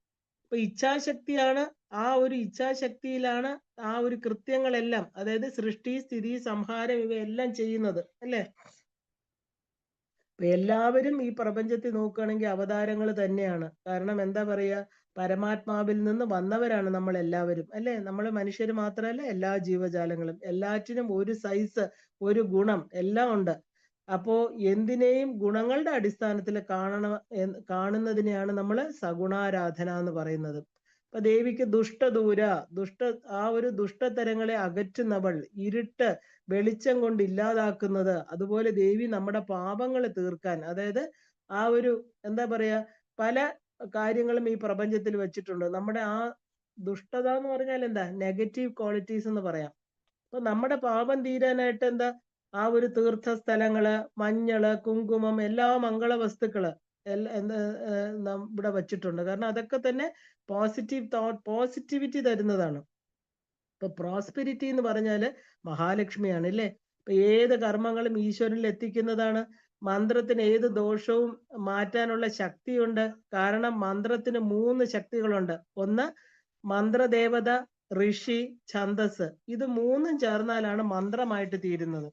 അപ്പൊ ഇച്ഛാശക്തിയാണ്, ആ ഒരു ഇച്ഛാശക്തിയിലാണ് ആ ഒരു കൃത്യങ്ങളെല്ലാം, അതായത് സൃഷ്ടി, സ്ഥിതി, സംഹാരം ഇവയെല്ലാം ചെയ്യുന്നത് അല്ലേ? അപ്പൊ എല്ലാവരും ഈ പ്രപഞ്ചത്തിൽ നോക്കുകയാണെങ്കിൽ അവതാരങ്ങൾ തന്നെയാണ്. കാരണം എന്താ പറയാ, പരമാത്മാവിൽ നിന്ന് വന്നവരാണ് നമ്മൾ എല്ലാവരും അല്ലെ? നമ്മൾ മനുഷ്യർ മാത്രമല്ല, എല്ലാ ജീവജാലങ്ങളും, എല്ലാറ്റിനും ഒരു സൈസ്, ഒരു ഗുണം എല്ലാം ഉണ്ട്. അപ്പോ എന്തിനേയും ഗുണങ്ങളുടെ അടിസ്ഥാനത്തിൽ കാണുന്നതിനെയാണ് നമ്മൾ സഗുണാരാധന എന്ന് പറയുന്നത്. അപ്പൊ ദേവിക്ക് ഒരു ദുഷ്ടതരങ്ങളെ അകറ്റുന്നവൾ, ഇരുട്ട് വെളിച്ചം കൊണ്ട് ഇല്ലാതാക്കുന്നത്. അതുപോലെ ദേവി നമ്മുടെ പാപങ്ങളെ തീർക്കാൻ, അതായത് എന്താ പറയാ പല കാര്യങ്ങളും ഈ പ്രപഞ്ചത്തിൽ വെച്ചിട്ടുണ്ട്. നമ്മുടെ ദുഷ്ടത എന്ന് പറഞ്ഞാൽ എന്താ, നെഗറ്റീവ് ക്വാളിറ്റീസ് എന്ന് പറയാം. അപ്പൊ നമ്മുടെ പാപം തീരാനായിട്ട് എന്താ, ഒരു തീർത്ഥ സ്ഥലങ്ങള്, മഞ്ഞള്, കുങ്കുമം, എല്ലാ മംഗള വസ്തുക്കള് ഇവിടെ വച്ചിട്ടുണ്ട്. കാരണം അതൊക്കെ തന്നെ പോസിറ്റിവിറ്റി തരുന്നതാണ്. ഇപ്പൊ പ്രോസ്പെരിറ്റി എന്ന് പറഞ്ഞാല് മഹാലക്ഷ്മിയാണ് അല്ലേ? ഇപ്പൊ ഏത് കർമ്മങ്ങളും ഈശ്വരനിൽ എത്തിക്കുന്നതാണ്. മന്ത്രത്തിന് ഏത് ദോഷവും മാറ്റാനുള്ള ശക്തിയുണ്ട്. കാരണം മന്ത്രത്തിന് 3 ശക്തികളുണ്ട്. ഒന്ന് മന്ത്രദേവത, ഋഷി, ഛന്ദസ്. ഇത് 3ഉം ചേർന്നാലാണ് മന്ത്രമായിട്ട് തീരുന്നത്.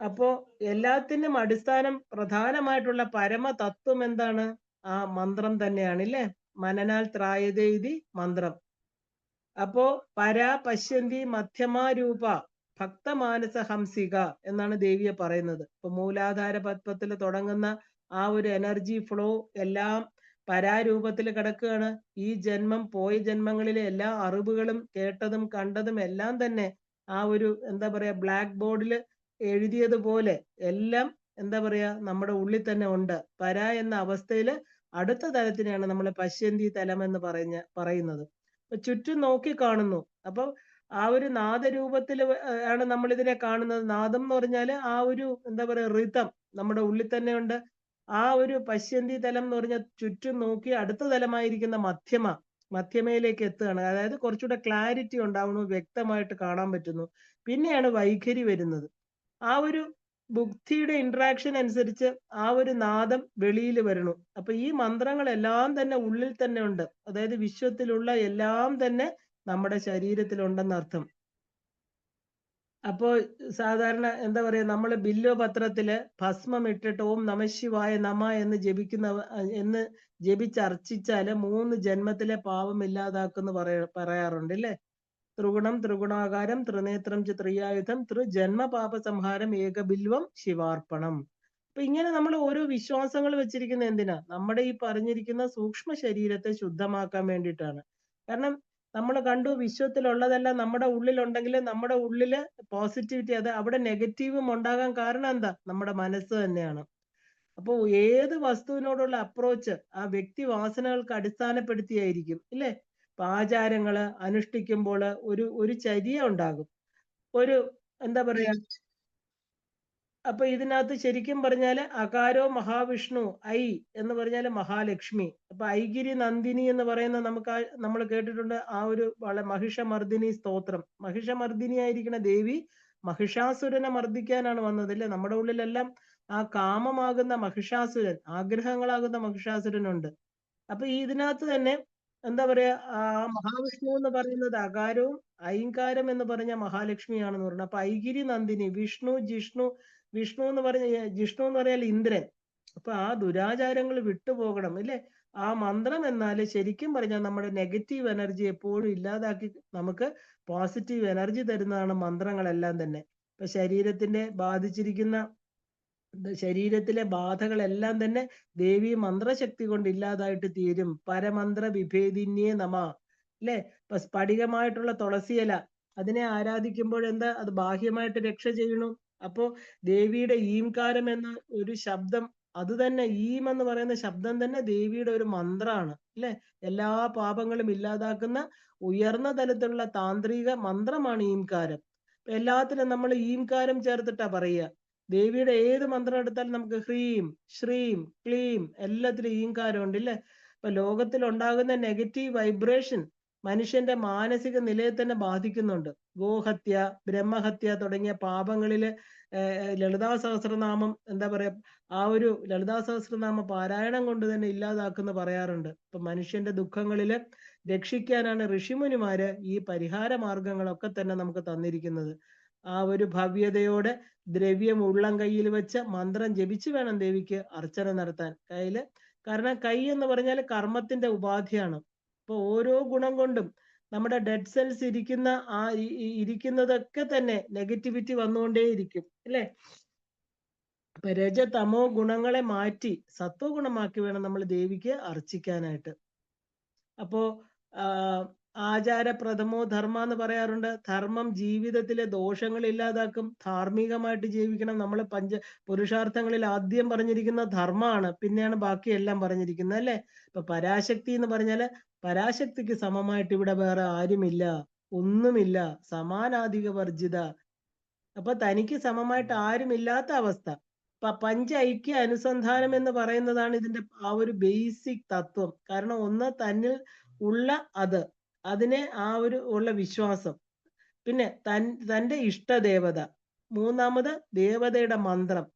അപ്പോ എല്ലാത്തിനും അടിസ്ഥാനം, പ്രധാനമായിട്ടുള്ള പരമതത്വം എന്താണ്? മന്ത്രം തന്നെയാണ് ഇല്ലേ? മനനാൽ ത്രായതേ ഇതി മന്ത്രം. അപ്പോ പരാ പശ്യന്തി മധ്യമാരൂപ ഭക്തമാനസ ഹംസിക എന്നാണ് ദേവിയെ പറയുന്നത്. ഇപ്പൊ മൂലാധാര പത്മത്തിൽ തുടങ്ങുന്ന ഒരു എനർജി ഫ്ലോ എല്ലാം പരാരൂപത്തിൽ കിടക്കുകയാണ്. ഈ ജന്മം, പോയ ജന്മങ്ങളിലെ എല്ലാ അറിവുകളും കേട്ടതും കണ്ടതും എല്ലാം തന്നെ എന്താ പറയാ ബ്ലാക്ക് ബോർഡിൽ എഴുതിയതുപോലെ എല്ലാം എന്താ പറയാ നമ്മുടെ ഉള്ളിൽ തന്നെ ഉണ്ട്. പര എന്ന അവസ്ഥയിൽ അടുത്ത തലത്തിനെയാണ് നമ്മൾ പശ്യന്തി തലം എന്ന് പറയുന്നത്. ചുറ്റും നോക്കി കാണുന്നു. അപ്പൊ ഒരു നാദരൂപത്തിൽ ആണ് നമ്മൾ ഇതിനെ കാണുന്നത്. നാദം എന്ന് പറഞ്ഞാല് എന്താ പറയാ ഋതം നമ്മുടെ ഉള്ളിൽ തന്നെ ഉണ്ട്. ഒരു പശ്യന്തി തലം എന്ന് പറഞ്ഞാൽ ചുറ്റും നോക്കി അടുത്ത തലമായിരിക്കുന്ന മധ്യമയിലേക്ക് എത്തുകയാണ്. അതായത് കുറച്ചുകൂടെ ക്ലാരിറ്റി ഉണ്ടാവുന്നു, വ്യക്തമായിട്ട് കാണാൻ പറ്റുന്നു. പിന്നെയാണ് വൈഖരി വരുന്നത്. ബുദ്ധിയുടെ ഇന്ററാക്ഷൻ അനുസരിച്ച് നാദം വെളിയിൽ വരണു. അപ്പൊ ഈ മന്ത്രങ്ങളെല്ലാം തന്നെ ഉള്ളിൽ തന്നെ ഉണ്ട്. അതായത് വിശ്വത്തിലുള്ള എല്ലാം തന്നെ നമ്മുടെ ശരീരത്തിലുണ്ടെന്ന് അർത്ഥം. അപ്പോ സാധാരണ എന്താ പറയാ, നമ്മള് ബില്വപത്രത്തില് ഭസ്മം ഇട്ടിട്ട് ഓം നമഃശിവായ നമ എന്ന് ജപിച്ചർച്ചിച്ചാല് 3 ജന്മത്തിലെ പാപം ഇല്ലാതാക്കുന്ന് പറയാറുണ്ട് അല്ലേ? ത്രിഗുണം ത്രിഗുണാകാരം ത്രിനേത്രം ത്രിയായുധം ത്രിജന്മ പാപ സംഹാരം ഏകബില്വം ശിവാർപ്പണം. അപ്പൊ ഇങ്ങനെ നമ്മൾ ഓരോ വിശ്വാസങ്ങൾ വെച്ചിരിക്കുന്ന എന്തിനാ? നമ്മുടെ ഈ പറഞ്ഞിരിക്കുന്ന സൂക്ഷ്മ ശരീരത്തെ ശുദ്ധമാക്കാൻ വേണ്ടിയിട്ടാണ്. കാരണം നമ്മൾ കണ്ടു വിശ്വത്തിലുള്ളതെല്ലാം നമ്മുടെ ഉള്ളിലുണ്ടെങ്കിൽ നമ്മുടെ ഉള്ളില് പോസിറ്റിവിറ്റി, അത് അവിടെ നെഗറ്റീവും ഉണ്ടാകാൻ കാരണം എന്താ? നമ്മുടെ മനസ്സ് തന്നെയാണ്. അപ്പൊ ഏത് വസ്തുവിനോടുള്ള അപ്രോച്ച് ആ വ്യക്തി വാസനകൾക്ക് അടിസ്ഥാനപ്പെടുത്തിയായിരിക്കും, ഇല്ലേ? ഇപ്പൊ ആചാരങ്ങള് അനുഷ്ഠിക്കുമ്പോൾ ഒരു ചര്യ ഉണ്ടാകും. ഒരു എന്താ പറയാ, അപ്പൊ ഇതിനകത്ത് ശരിക്കും പറഞ്ഞാല് അകാരോ മഹാവിഷ്ണു, ഐ എന്ന് പറഞ്ഞാല് മഹാലക്ഷ്മി. അപ്പൊ ഐഗിരി നന്ദിനി എന്ന് പറയുന്ന നമുക്ക് നമ്മൾ കേട്ടിട്ടുണ്ട് ആ ഒരു മഹിഷമർദിനി സ്തോത്രം. മഹിഷമർദിനി ആയിരിക്കുന്ന ദേവി മഹിഷാസുരനെ മർദ്ദിക്കാനാണ് വന്നത്, അല്ലേ? നമ്മുടെ ഉള്ളിലെല്ലാം ആ കാമമാകുന്ന മഹിഷാസുരൻ, ആഗ്രഹങ്ങളാകുന്ന മഹിഷാസുരനുണ്ട്. അപ്പൊ ഈ ഇതിനകത്ത് തന്നെ എന്താ പറയാ, ആ മഹാവിഷ്ണു എന്ന് പറയുന്നത് അകാരവും ഐങ്കാരം എന്ന് പറഞ്ഞ മഹാലക്ഷ്മിയാണെന്ന് പറയുന്നത്. അപ്പൊ ഐഗിരി നന്ദിനി, വിഷ്ണു ജിഷ്ണു, വിഷ്ണു എന്ന് പറഞ്ഞ ജിഷ്ണു എന്ന് പറഞ്ഞാൽ ഇന്ദ്രൻ. അപ്പൊ ആ ദുരാചാരങ്ങൾ വിട്ടുപോകണം, ഇല്ലേ? ആ മന്ത്രം എന്നാൽ ശരിക്കും പറഞ്ഞാൽ നമ്മുടെ നെഗറ്റീവ് എനർജി എപ്പോഴും ഇല്ലാതാക്കി നമുക്ക് പോസിറ്റീവ് എനർജി തരുന്നതാണ് മന്ത്രങ്ങളെല്ലാം തന്നെ. ഇപ്പൊ ശരീരത്തിന്റെ ബാധിച്ചിരിക്കുന്ന ശരീരത്തിലെ ബാധകളെല്ലാം തന്നെ ദേവി മന്ത്രശക്തി കൊണ്ട് ഇല്ലാതായിട്ട് തീരും. പരമന്ത്ര വിഭേദിന്യേ നമ, അല്ലെ? ഇപ്പൊ സ്ഫടികമായിട്ടുള്ള തുളസിയില, അതിനെ ആരാധിക്കുമ്പോൾ എന്താ, അത് ബാഹ്യമായിട്ട് രക്ഷ ചെയ്യണു. അപ്പോ ദേവിയുടെ ഈംകാരം എന്ന ഒരു ശബ്ദം, അത് തന്നെ ഈം എന്ന് പറയുന്ന ശബ്ദം തന്നെ ദേവിയുടെ ഒരു മന്ത്രമാണ്, അല്ലെ? എല്ലാ പാപങ്ങളും ഇല്ലാതാക്കുന്ന ഉയർന്ന തലത്തിലുള്ള താന്ത്രിക മന്ത്രമാണ് ഈംകാരം. എല്ലാത്തിനും നമ്മൾ ഈംകാരം ചേർത്തിട്ടാ പറയുക. ദേവിയുടെ ഏത് മന്ത്രം എടുത്താലും നമുക്ക് ഹ്രീം ശ്രീം ക്ലീം എല്ലാത്തിലും ഈങ്കാരം ഉണ്ട്, ഇല്ലേ? ഇപ്പൊ ലോകത്തിൽ ഉണ്ടാകുന്ന നെഗറ്റീവ് വൈബ്രേഷൻ മനുഷ്യന്റെ മാനസിക നിലയെ തന്നെ ബാധിക്കുന്നുണ്ട്. ഗോഹത്യ, ബ്രഹ്മഹത്യ തുടങ്ങിയ പാപങ്ങളില് ലളിതാ സഹസ്രനാമം എന്താ പറയാ, ആ ഒരു ലളിതാ സഹസ്രനാമ പാരായണം കൊണ്ട് തന്നെ ഇല്ലാതാക്കുന്ന പറയാറുണ്ട്. ഇപ്പൊ മനുഷ്യന്റെ ദുഃഖങ്ങളില് രക്ഷിക്കാനാണ് ഋഷിമുനിമാര് ഈ പരിഹാര മാർഗങ്ങളൊക്കെ തന്നെ നമുക്ക് തന്നിരിക്കുന്നത്. ആ ഒരു ഭവ്യതയോടെ ദ്രവ്യം ഉള്ളം കയ്യിൽ വെച്ച് മന്ത്രം ജപിച്ച് വേണം ദേവിക്ക് അർച്ചന നടത്താൻ. കയ്യില്, കാരണം കൈ എന്ന് പറഞ്ഞാൽ കർമ്മത്തിന്റെ ഉപാധിയാണ്. അപ്പൊ ഓരോ ഗുണം കൊണ്ടും നമ്മുടെ ഡെഡ് സെൽസ് ഇരിക്കുന്ന ആ ഇരിക്കുന്നതൊക്കെ തന്നെ നെഗറ്റിവിറ്റി വന്നുകൊണ്ടേയിരിക്കും, അല്ലെ? അപ്പൊ രജ തമോ ഗുണങ്ങളെ മാറ്റി സത്വ ഗുണമാക്കി വേണം നമ്മൾ ദേവിക്ക് അർച്ചിക്കാനായിട്ട്. അപ്പോ ആചാരപ്രഥമോ ധർമ്മ എന്ന് പറയാറുണ്ട്. ധർമ്മം ജീവിതത്തിലെ ദോഷങ്ങൾ ഇല്ലാതാക്കും. ധാർമ്മികമായിട്ട് ജീവിക്കണം. നമ്മൾ പുരുഷാർത്ഥങ്ങളിൽ ആദ്യം പറഞ്ഞിരിക്കുന്ന ധർമ്മമാണ്, പിന്നെയാണ് ബാക്കി എല്ലാം പറഞ്ഞിരിക്കുന്നത്, അല്ലെ? ഇപ്പൊ പരാശക്തി എന്ന് പറഞ്ഞാല് പരാശക്തിക്ക് സമമായിട്ട് ഇവിടെ വേറെ ആരുമില്ല, ഒന്നുമില്ല, സമാനാധിക വർജിത. അപ്പൊ തനിക്ക് സമമായിട്ട് ആരുമില്ലാത്ത അവസ്ഥ. പഞ്ച ഐക്യ അനുസന്ധാനം എന്ന് പറയുന്നതാണ് ഇതിന്റെ ആ ഒരു ബേസിക് തത്വം. കാരണം ഒന്ന് തന്നിൽ ഉള്ള അതിനെ ആ ഒരു ഉള്ള വിശ്വാസം, പിന്നെ തന്റെ ഇഷ്ടദേവത, മൂന്നാമത് ദേവതയുടെ മന്ത്രം,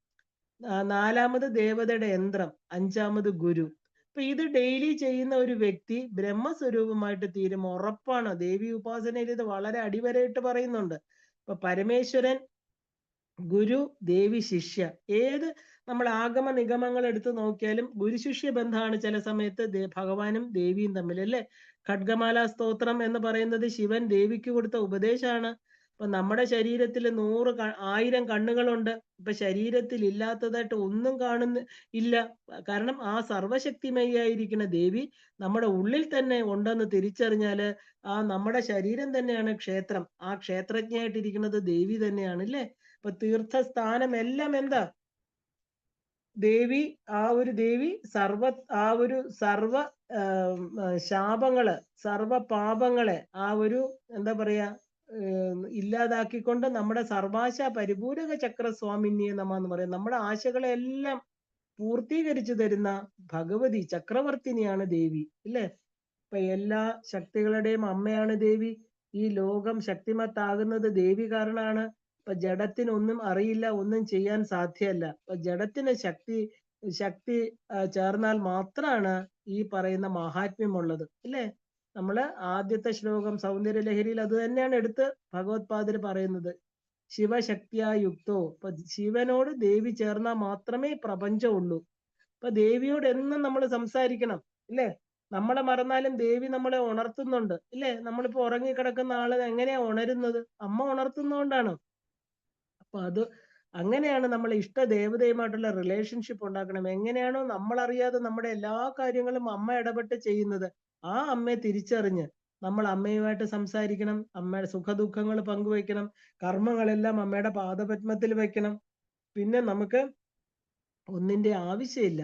നാലാമത് ദേവതയുടെ യന്ത്രം, അഞ്ചാമത് ഗുരു. അപ്പൊ ഇത് ഡെയിലി ചെയ്യുന്ന ഒരു വ്യക്തി ബ്രഹ്മസ്വരൂപമായിട്ട് തീരും, ഉറപ്പാണ്. ദേവി ഉപാസനയിൽ ഇത് വളരെ അടിവരയിട്ട് പറയുന്നുണ്ട്. ഇപ്പൊ പരമേശ്വരൻ, ഗുരു, ദേവി, ശിഷ്യ, ഏത് നമ്മൾ ആഗമ നിഗമങ്ങൾ എടുത്തു നോക്കിയാലും ഗുരു ശിഷ്യ ബന്ധമാണ് ചില സമയത്ത് ഭഗവാനും ദേവിയും തമ്മിൽ, അല്ലെ? ഖഡ്ഗമാല സ്തോത്രം എന്ന് പറയുന്നത് ശിവൻ ദേവിക്ക് കൊടുത്ത ഉപദേശമാണ്. ഇപ്പൊ നമ്മുടെ ശരീരത്തിൽ 1000 കണ്ണുകളുണ്ട്. ഇപ്പൊ ശരീരത്തിൽ ഇല്ലാത്തതായിട്ട് ഒന്നും ഇല്ല. കാരണം ആ സർവശക്തിമയായിരിക്കുന്ന ദേവി നമ്മുടെ ഉള്ളിൽ തന്നെ ഉണ്ടെന്ന് തിരിച്ചറിഞ്ഞാല് ആ നമ്മുടെ ശരീരം തന്നെയാണ് ക്ഷേത്രം. ആ ക്ഷേത്രജ്ഞയായിട്ടിരിക്കുന്നത് ദേവി തന്നെയാണ്, അല്ലേ? ഇപ്പൊ തീർത്ഥസ്ഥാനം എല്ലാം എന്താ, ദേവി. ആ ഒരു ദേവി സർവ ശാപങ്ങള്, സർവ പാപങ്ങളെ ആ ഒരു എന്താ പറയാ ഇല്ലാതാക്കിക്കൊണ്ട് നമ്മുടെ സർവാശ പരിപൂരക ചക്രസ്വാമിന്യെ നമ എന്ന് പറയും. നമ്മുടെ ആശകളെ എല്ലാം പൂർത്തീകരിച്ചു തരുന്ന ഭഗവതി ചക്രവർത്തിനിയാണ് ദേവി, ഇല്ലേ? ഇപ്പൊ എല്ലാ ശക്തികളുടെയും അമ്മയാണ് ദേവി. ഈ ലോകം ശക്തിമത്താകുന്നത് ദേവി കാരണമാണ്. ഇപ്പൊ ജഡത്തിനൊന്നും അറിയില്ല, ഒന്നും ചെയ്യാൻ സാധ്യമല്ല. ഇപ്പൊ ജഡത്തിന് ശക്തി ചേർന്നാൽ മാത്രമാണ് ഈ പറയുന്ന മഹാത്മ്യമുള്ളത്, അല്ലേ? നമ്മള് ആദ്യത്തെ ശ്ലോകം സൗന്ദര്യലഹരിയിൽ അത് തന്നെയാണ് എടുത്ത് ഭഗവത്പാദര് പറയുന്നത്. ശിവശക്തിയാ യുക്തോ. ഇപ്പൊ ശിവനോട് ദേവി ചേർന്നാൽ മാത്രമേ പ്രപഞ്ചം ഉള്ളൂ. ഇപ്പൊ ദേവിയോട് എന്നും നമ്മൾ സംസാരിക്കണം, ഇല്ലേ? നമ്മളെ മറന്നാലും ദേവി നമ്മളെ ഉണർത്തുന്നുണ്ട്, ഇല്ലേ? നമ്മളിപ്പോ ഉറങ്ങിക്കിടക്കുന്ന ആള് എങ്ങനെയാ ഉണരുന്നത്? അമ്മ ഉണർത്തുന്നോണ്ടാണ്. അപ്പൊ അങ്ങനെയാണ് നമ്മൾ ഇഷ്ട ദേവതയുമായിട്ടുള്ള റിലേഷൻഷിപ്പ് ഉണ്ടാക്കണം. എങ്ങനെയാണോ നമ്മൾ അറിയാതെ നമ്മുടെ എല്ലാ കാര്യങ്ങളും അമ്മ ഇടപെട്ട് ചെയ്യുന്നത്, ആ അമ്മയെ തിരിച്ചറിഞ്ഞ് നമ്മൾ അമ്മയുമായിട്ട് സംസാരിക്കണം, അമ്മയുടെ സുഖദുഃഖങ്ങൾ പങ്കുവയ്ക്കണം, കർമ്മങ്ങളെല്ലാം അമ്മയുടെ പാദപത്മത്തിൽ വെക്കണം. പിന്നെ നമുക്ക് ഒന്നിന്റെ ആവശ്യമില്ല.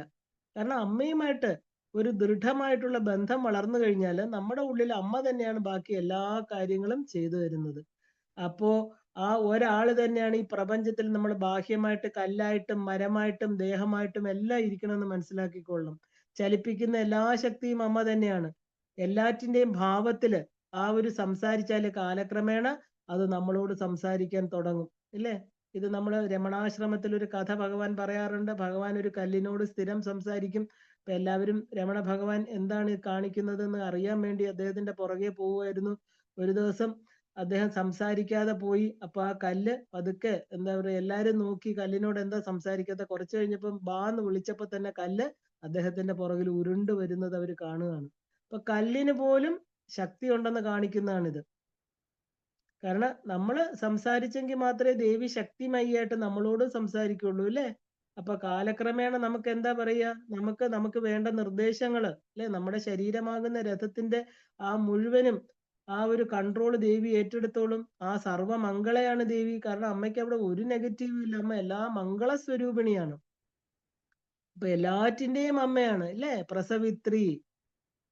കാരണം അമ്മയുമായിട്ട് ഒരു ദൃഢമായിട്ടുള്ള ബന്ധം വളർന്നു കഴിഞ്ഞാൽ നമ്മുടെ ഉള്ളിൽ അമ്മ തന്നെയാണ് ബാക്കി എല്ലാ കാര്യങ്ങളും ചെയ്തു തരുന്നത്. അപ്പോ ആ ഒരാള് തന്നെയാണ് ഈ പ്രപഞ്ചത്തിൽ നമ്മൾ ബാഹ്യമായിട്ട് കല്ലായിട്ടും മരമായിട്ടും ദേഹമായിട്ടും എല്ലാം ഇരിക്കണമെന്ന് മനസ്സിലാക്കിക്കൊള്ളണം. ചലിപ്പിക്കുന്ന എല്ലാ ശക്തിയും അമ്മ തന്നെയാണ്. എല്ലാറ്റിന്റെയും ഭാവത്തില് ആ ഒരു സംസാരിച്ചാല് കാലക്രമേണ അത് നമ്മളോട് സംസാരിക്കാൻ തുടങ്ങും. ഇല്ലേ? ഇത് നമ്മൾ രമണാശ്രമത്തിൽ ഒരു കഥ ഭഗവാൻ പറയാറുണ്ട്. ഭഗവാൻ ഒരു കല്ലിനോട് സ്ഥിരം സംസാരിക്കും. അപ്പൊ എല്ലാവരും രമണ ഭഗവാൻ എന്താണ് കാണിക്കുന്നതെന്ന് അറിയാൻ വേണ്ടി അദ്ദേഹത്തിന്റെ പുറകെ പോവുമായിരുന്നു. ഒരു ദിവസം അദ്ദേഹം സംസാരിക്കാതെ പോയി. അപ്പൊ ആ കല്ല് പതുക്കെ എന്താ പറയുക, എല്ലാരും നോക്കി കല്ലിനോട് എന്താ സംസാരിക്കാത്ത. കുറച്ചു കഴിഞ്ഞപ്പം ബാന്ന് വിളിച്ചപ്പോ തന്നെ കല്ല് അദ്ദേഹത്തിന്റെ പുറകിൽ ഉരുണ്ട് വരുന്നത് അവർ കാണുകയാണ്. അപ്പൊ കല്ലിന് പോലും ശക്തി ഉണ്ടെന്ന് കാണിക്കുന്നതാണിത്. കാരണം നമ്മൾ സംസാരിച്ചെങ്കിൽ മാത്രമേ ദേവി ശക്തിമയിയായിട്ട് നമ്മളോട് സംസാരിക്കുള്ളൂ, അല്ലേ? അപ്പൊ കാലക്രമേണ നമുക്ക് എന്താ പറയാ, നമുക്ക് വേണ്ട നിർദ്ദേശങ്ങള്, അല്ലെ, നമ്മുടെ ശരീരമാകുന്ന രഥത്തിന്റെ ആ മുഴുവനും ആ ഒരു കൺട്രോൾ ദേവി ഏറ്റെടുത്തോളും. ആ സർവമംഗളയാണ് ദേവി. കാരണം അമ്മയ്ക്ക് അവിടെ ഒരു നെഗറ്റീവും ഇല്ല. അമ്മ എല്ലാ മംഗള സ്വരൂപിണിയാണ്. അപ്പൊ എല്ലാറ്റിന്റെയും അമ്മയാണ്, അല്ലേ? പ്രസവിത്രി.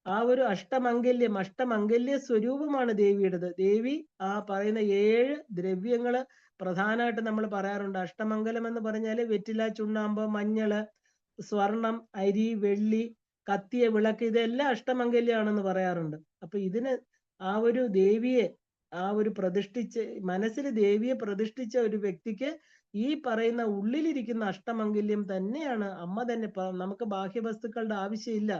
ആ ഒരു അഷ്ടമംഗല്യ സ്വരൂപമാണ് ദേവിയുടേത്. ദേവി ആ പറയുന്ന 7 ദ്രവ്യങ്ങള് പ്രധാനമായിട്ട് നമ്മൾ പറയാറുണ്ട്. അഷ്ടമംഗലം എന്ന് പറഞ്ഞാല് വെറ്റില, ചുണ്ണാമ്പ്, മഞ്ഞള്, സ്വർണം, അരി, വെള്ളി, കത്തിയ വിളക്ക്, ഇതെല്ലാം അഷ്ടമംഗല്യാണെന്ന് പറയാറുണ്ട്. അപ്പൊ ഇതിന് ആ ഒരു ദേവിയെ ആ ഒരു മനസ്സിൽ ദേവിയെ പ്രതിഷ്ഠിച്ച ഒരു വ്യക്തിക്ക് ഈ പറയുന്ന ഉള്ളിലിരിക്കുന്ന അഷ്ടമംഗല്യം തന്നെയാണ് അമ്മ തന്നെ. നമുക്ക് ബാഹ്യവസ്തുക്കളുടെ ആവശ്യമില്ല.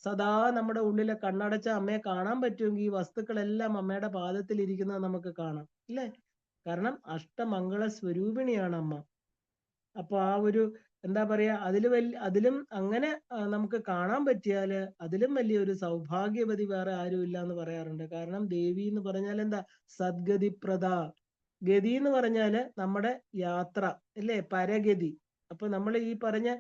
സദാ നമ്മുടെ ഉള്ളിലെ കണ്ണടച്ച അമ്മയെ കാണാൻ പറ്റുമെങ്കിൽ ഈ വസ്തുക്കളെല്ലാം അമ്മയുടെ പാദത്തിൽ ഇരിക്കുന്നത് നമുക്ക് കാണാം, ഇല്ലേ? കാരണം അഷ്ടമംഗള സ്വരൂപിണിയാണ് അമ്മ. അപ്പൊ ആ ഒരു എന്താ പറയാ, അതിലും അങ്ങനെ നമുക്ക് കാണാൻ പറ്റിയാല് അതിലും വലിയൊരു സൗഭാഗ്യവതി വേറെ ആരും ഇല്ല എന്ന് പറയാറുണ്ട്. കാരണം ദേവി എന്ന് പറഞ്ഞാൽ എന്താ, സദ്ഗതിപ്രദ. ഗതി എന്ന് പറഞ്ഞാല് നമ്മുടെ യാത്ര, അല്ലേ? പരഗതി. അപ്പൊ നമ്മൾ ഈ പറഞ്ഞ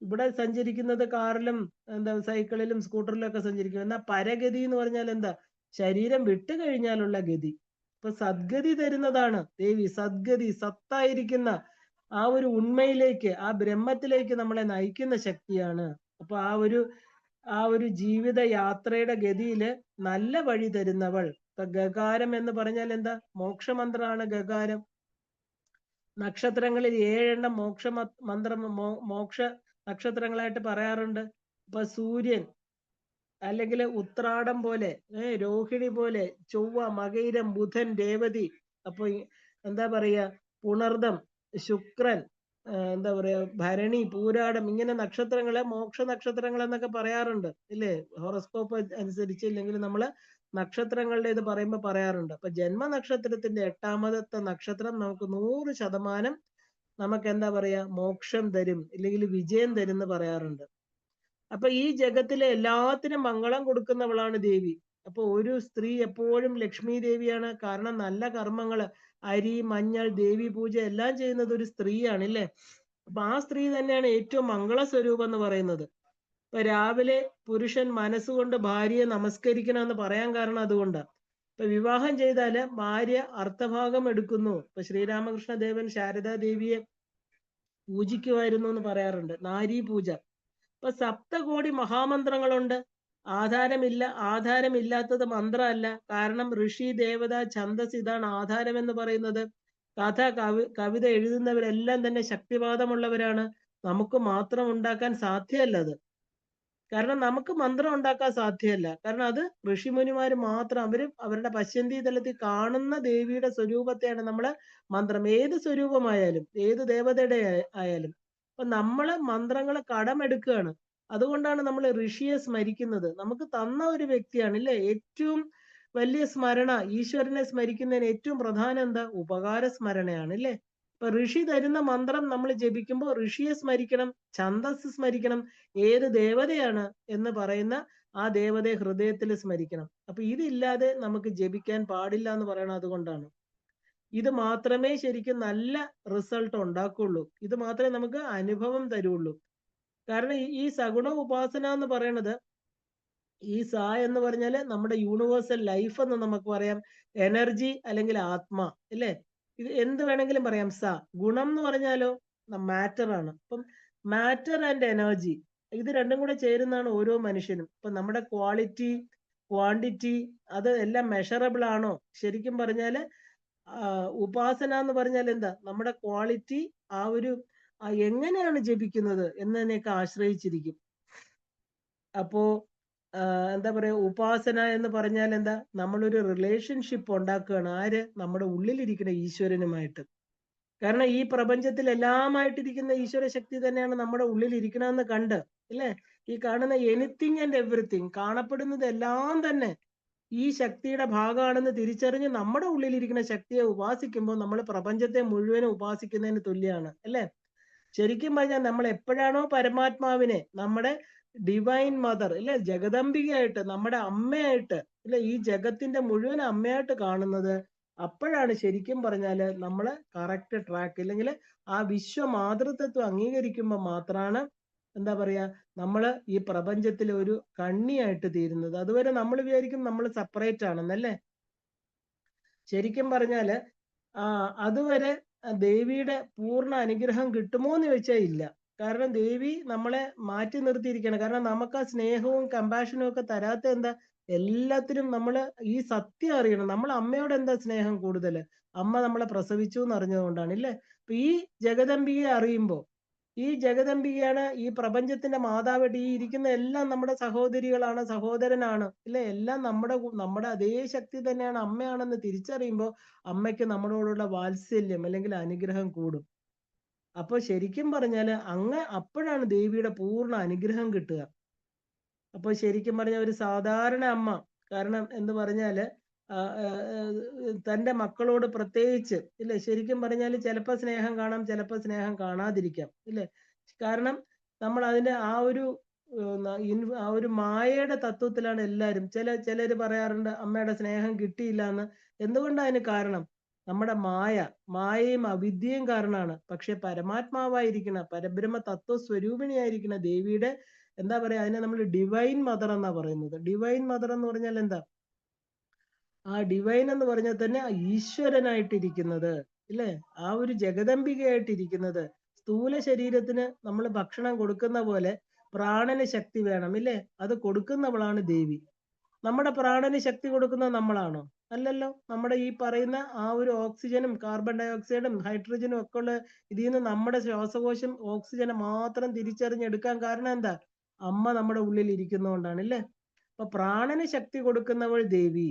ഇവിടെ സഞ്ചരിക്കുന്നത് കാറിലും എന്താ സൈക്കിളിലും സ്കൂട്ടറിലും ഒക്കെ സഞ്ചരിക്കും. എന്നാ പരഗതി എന്ന് പറഞ്ഞാൽ എന്താ, ശരീരം വിട്ടു കഴിഞ്ഞാലുള്ള ഗതി. അപ്പൊ സദ്ഗതി തരുന്നതാണ് ദേവി. സദ്ഗതി, സത്തായിരിക്കുന്ന ആ ഒരു ഉണ്മയിലേക്ക്, ആ ബ്രഹ്മത്തിലേക്ക് നമ്മളെ നയിക്കുന്ന ശക്തിയാണ്. അപ്പൊ ആ ഒരു ജീവിത യാത്രയുടെ ഗതിയില് നല്ല വഴി തരുന്നവൾ. ഇപ്പൊ ഗകാരം എന്ന് പറഞ്ഞാൽ എന്താ, മോക്ഷമന്ത്രമാണ് ഗകാരം. നക്ഷത്രങ്ങളിൽ 7 മോക്ഷ നക്ഷത്രങ്ങളായിട്ട് പറയാറുണ്ട്. ഇപ്പൊ സൂര്യൻ, അല്ലെങ്കിൽ ഉത്രാടം പോലെ, രോഹിണി പോലെ, ചൊവ്വ, മകയിരം, ബുധൻ, രേവതി. അപ്പൊ എന്താ പറയാ, പുണർദം, ശുക്രൻ, എന്താ പറയാ, ഭരണി, പൂരാടം, ഇങ്ങനെ നക്ഷത്രങ്ങളെ മോക്ഷ നക്ഷത്രങ്ങൾ എന്നൊക്കെ പറയാറുണ്ട്, ഇല്ലേ? ഹോറോസ്കോപ്പ് അനുസരിച്ച്, ഇല്ലെങ്കിൽ നമ്മള് നക്ഷത്രങ്ങളുടെ ഇത് പറയുമ്പോൾ പറയാറുണ്ട്. അപ്പൊ ജന്മനക്ഷത്രത്തിന്റെ 8ാമത്തെ നക്ഷത്രം നമുക്ക് 100% നമുക്ക് എന്താ പറയാ, മോക്ഷം തരും, ഇല്ലെങ്കിൽ വിജയം തരും എന്ന് പറയാറുണ്ട്. അപ്പൊ ഈ ജഗത്തിലെ എല്ലാത്തിനും മംഗളം കൊടുക്കുന്നവളാണ് ദേവി. അപ്പൊ ഒരു സ്ത്രീ എപ്പോഴും ലക്ഷ്മി ദേവിയാണ്. കാരണം നല്ല കർമ്മങ്ങള്, അരി, മഞ്ഞൾ, ദേവി പൂജ എല്ലാം ചെയ്യുന്നത് ഒരു സ്ത്രീയാണ്, ഇല്ലേ? അപ്പൊ ആ സ്ത്രീ തന്നെയാണ് ഏറ്റവും മംഗള സ്വരൂപം എന്ന് പറയുന്നത്. ഇപ്പൊ രാവിലെ പുരുഷൻ മനസ്സുകൊണ്ട് ഭാര്യയെ നമസ്കരിക്കണം എന്ന് പറയാൻ കാരണം അതുകൊണ്ടാണ്. ഇപ്പൊ വിവാഹം ചെയ്താല് ഭാര്യ അർത്ഥഭാഗം എടുക്കുന്നു. ഇപ്പൊ ശ്രീരാമകൃഷ്ണ ദേവൻ ശാരദാ ദേവിയെ പൂജിക്കുമായിരുന്നു എന്ന് പറയാറുണ്ട്, നാരീ പൂജ. ഇപ്പൊ സപ്തകോടി മഹാമന്ത്രങ്ങളുണ്ട്. ആധാരമില്ലാത്തത് മന്ത്രമല്ല. കാരണം ഋഷി, ദേവത, ഛന്ദസ്, ഇതാണ് ആധാരം എന്ന് പറയുന്നത്. കവിത എഴുതുന്നവരെല്ലാം തന്നെ ശക്തിവാദമുള്ളവരാണ്. നമുക്ക് മാത്രം ഉണ്ടാക്കാൻ സാധ്യമല്ല അത്. കാരണം നമുക്ക് മന്ത്രം ഉണ്ടാക്കാൻ സാധ്യമല്ല. കാരണം അത് ഋഷിമുനിമാര് മാത്രം, അവരുടെ പശ്യന്തി തലത്തിൽ കാണുന്ന ദേവിയുടെ സ്വരൂപത്തെയാണ് നമ്മള് മന്ത്രം, ഏത് സ്വരൂപമായാലും, ഏത് ദേവതയുടെ ആയാലും. അപ്പൊ നമ്മള് മന്ത്രങ്ങള് കടമെടുക്കുകയാണ്. അതുകൊണ്ടാണ് നമ്മൾ ഋഷിയെ സ്മരിക്കുന്നത്. നമുക്ക് തന്ന ഒരു വ്യക്തിയാണ്, ഇല്ലേ? ഏറ്റവും വലിയ സ്മരണ, ഈശ്വരനെ സ്മരിക്കുന്നതിന് ഏറ്റവും പ്രധാനം എന്താ, ഉപകാര സ്മരണയാണ്, ഇല്ലേ? ഇപ്പൊ ഋഷി തരുന്ന മന്ത്രം നമ്മൾ ജപിക്കുമ്പോൾ ഋഷിയെ സ്മരിക്കണം, ഛന്ദസ് സ്മരിക്കണം, ഏത് ദേവതയാണ് എന്ന് പറയുന്ന ആ ദേവതയെ ഹൃദയത്തിൽ സ്മരിക്കണം. അപ്പൊ ഇതില്ലാതെ നമുക്ക് ജപിക്കാൻ പാടില്ല എന്ന് പറയണം. അതുകൊണ്ടാണ്. ഇത് മാത്രമേ ശരിക്കും നല്ല റിസൾട്ട് ഉണ്ടാക്കുള്ളൂ. ഇത് മാത്രമേ നമുക്ക് അനുഭവം തരുള്ളൂ. കാരണം ഈ സഗുണ ഉപാസന എന്ന് പറയുന്നത്, ഈ സ എന്ന് പറഞ്ഞാല് നമ്മുടെ യൂണിവേഴ്സൽ ലൈഫ് എന്ന് നമുക്ക് പറയാം, എനർജി അല്ലെങ്കിൽ ആത്മ, അല്ലേ? ഇത് എന്ത് വേണമെങ്കിലും പറയാം. ഗുണം എന്ന് പറഞ്ഞാലോ മാറ്റർ ആണ്. അപ്പം മാറ്റർ ആൻഡ് എനർജി, ഇത് രണ്ടും കൂടെ ചേരുന്നതാണ് ഓരോ മനുഷ്യനും. ഇപ്പൊ നമ്മുടെ ക്വാളിറ്റി, ക്വാണ്ടിറ്റി, അത് എല്ലാം മെഷറബിൾ ആണോ? ശരിക്കും പറഞ്ഞാല് ഉപാസന എന്ന് പറഞ്ഞാൽ എന്താ, നമ്മുടെ ക്വാളിറ്റി ആ ഒരു എങ്ങനെയാണ് ജപിക്കുന്നത് എന്നതിനെയൊക്കെ ആശ്രയിച്ചിരിക്കും. അപ്പോ എന്താ പറയാ, ഉപാസന എന്ന് പറഞ്ഞാൽ എന്താ, നമ്മളൊരു റിലേഷൻഷിപ്പ് ഉണ്ടാക്കുകയാണ്. ആര്? നമ്മുടെ ഉള്ളിലിരിക്കുന്ന ഈശ്വരനുമായിട്ട്. കാരണം ഈ പ്രപഞ്ചത്തിൽ എല്ലാമായിട്ടിരിക്കുന്ന ഈശ്വര ശക്തി തന്നെയാണ് നമ്മുടെ ഉള്ളിൽ ഇരിക്കണമെന്ന് കണ്ട്, ഇല്ലേ? ഈ കാണുന്ന എനിത്തിങ് ആൻഡ് എവറിത്തിങ്, കാണപ്പെടുന്നത് എല്ലാം തന്നെ ഈ ശക്തിയുടെ ഭാഗമാണെന്ന് തിരിച്ചറിഞ്ഞ് നമ്മുടെ ഉള്ളിലിരിക്കുന്ന ശക്തിയെ ഉപാസിക്കുമ്പോൾ നമ്മൾ പ്രപഞ്ചത്തെ മുഴുവനും ഉപാസിക്കുന്നതിന് തുല്യമാണ്, അല്ലേ? ശരിക്കും പറഞ്ഞാൽ നമ്മൾ എപ്പോഴാണോ പരമാത്മാവിനെ നമ്മുടെ ഡിവൈൻ മദർ, അല്ലെ, ജഗദംബികയായിട്ട്, നമ്മുടെ അമ്മയായിട്ട്, അല്ലെ, ഈ ജഗത്തിന്റെ മുഴുവൻ അമ്മയായിട്ട് കാണുന്നത്, അപ്പോഴാണ് ശരിക്കും പറഞ്ഞാല് നമ്മള് കറക്റ്റ് ട്രാക്ക്, അല്ലെങ്കിൽ ആ വിശ്വമാതൃത്വം അംഗീകരിക്കുമ്പോൾ മാത്രമാണ് എന്താ പറയാ, നമ്മള് ഈ പ്രപഞ്ചത്തിലെ ഒരു കണ്ണിയായിട്ട് തീരുന്നത്. അതുവരെ നമ്മൾ വിചാരിക്കും നമ്മൾ സെപ്പറേറ്റ് ആണെന്നല്ലേ. ശരിക്കും പറഞ്ഞാല് അതുവരെ ദേവിയുടെ പൂർണ്ണ അനുഗ്രഹം കിട്ടുമോ എന്ന് ചോദിച്ചാൽ ഇല്ല. കാരണം ദേവി നമ്മളെ മാറ്റി നിർത്തിയിരിക്കണം. കാരണം നമുക്ക് ആ സ്നേഹവും കമ്പാഷനും ഒക്കെ തരാത്ത എന്താ, എല്ലാത്തിനും നമ്മൾ ഈ സത്യം അറിയണം. നമ്മൾ അമ്മയോട് എന്താ സ്നേഹം കൂടുതൽ, അമ്മ നമ്മളെ പ്രസവിച്ചു എന്ന് അറിഞ്ഞതുകൊണ്ടാണ്, ഇല്ലേ? അപ്പൊ ഈ ജഗദംബിയെ അറിയുമ്പോൾ, ഈ ജഗദംബികയാണ് ഈ പ്രപഞ്ചത്തിന്റെ മാതാവായിട്ട്, ഈ ഇരിക്കുന്ന എല്ലാം നമ്മുടെ സഹോദരികളാണ്, സഹോദരനാണ്, ഇല്ലേ? എല്ലാം നമ്മുടെ അതേ ശക്തി തന്നെയാണ്, അമ്മയാണെന്ന് തിരിച്ചറിയുമ്പോൾ അമ്മയ്ക്ക് നമ്മളോടുള്ള വാത്സല്യം അല്ലെങ്കിൽ അനുഗ്രഹം കൂടും. അപ്പൊ ശരിക്കും പറഞ്ഞാല് അപ്പോഴാണ് ദേവിയുടെ പൂർണ്ണ അനുഗ്രഹം കിട്ടുക. അപ്പൊ ശരിക്കും പറഞ്ഞ ഒരു സാധാരണ അമ്മ, കാരണം എന്ന് പറഞ്ഞാല് തന്റെ മക്കളോട് പ്രത്യേകിച്ച്, ഇല്ലേ, ശരിക്കും പറഞ്ഞാല് ചിലപ്പോ സ്നേഹം കാണാം, ചിലപ്പോ സ്നേഹം കാണാതിരിക്കാം, ഇല്ലേ? കാരണം നമ്മൾ അതിന്റെ ആ ഒരു മായയുടെ തത്വത്തിലാണ് എല്ലാവരും. ചിലര് പറയാറുണ്ട് അമ്മയുടെ സ്നേഹം കിട്ടിയില്ല എന്ന്. എന്തുകൊണ്ടാ അതിന് കാരണം? നമ്മുടെ മായയും അവിദ്യയും കാരണമാണ്. പക്ഷെ പരമാത്മാവായിരിക്കുന്ന, പരബ്രഹ്മ തത്വസ്വരൂപിണിയായിരിക്കുന്ന ദേവിയുടെ എന്താ പറയാ, അതിനെ നമ്മൾ ഡിവൈൻ മദർ എന്നാ പറയുന്നത്. ഡിവൈൻ മദർ എന്ന് പറഞ്ഞാൽ എന്താ, ആ ഡിവൈൻ എന്ന് പറഞ്ഞാൽ തന്നെ ഈശ്വരനായിട്ടിരിക്കുന്നത്, ഇല്ലേ? ആ ഒരു ജഗദംബികയായിട്ടിരിക്കുന്നത്. സ്ഥൂല ശരീരത്തിന് നമ്മൾ ഭക്ഷണം കൊടുക്കുന്ന പോലെ പ്രാണന് ശക്തി വേണം, ഇല്ലേ? അത് കൊടുക്കുന്നവളാണ് ദേവി. നമ്മുടെ പ്രാണന് ശക്തി കൊടുക്കുന്നത് നമ്മളാണോ? അല്ലല്ലോ. നമ്മുടെ ഈ പറയുന്ന ആ ഒരു ഓക്സിജനും കാർബൺ ഡൈ ഓക്സൈഡും ഹൈഡ്രജനും ഒക്കെ ഉള്ള ഇതിൽ നിന്ന് നമ്മുടെ ശ്വാസകോശം ഓക്സിജനെ മാത്രം തിരിച്ചറിഞ്ഞെടുക്കാൻ കാരണം എന്താ? അമ്മ നമ്മുടെ ഉള്ളിൽ ഇരിക്കുന്നതുകൊണ്ടാണ്, അല്ലേ? അപ്പൊ പ്രാണന് ശക്തി കൊടുക്കുന്നവൾ ദേവി.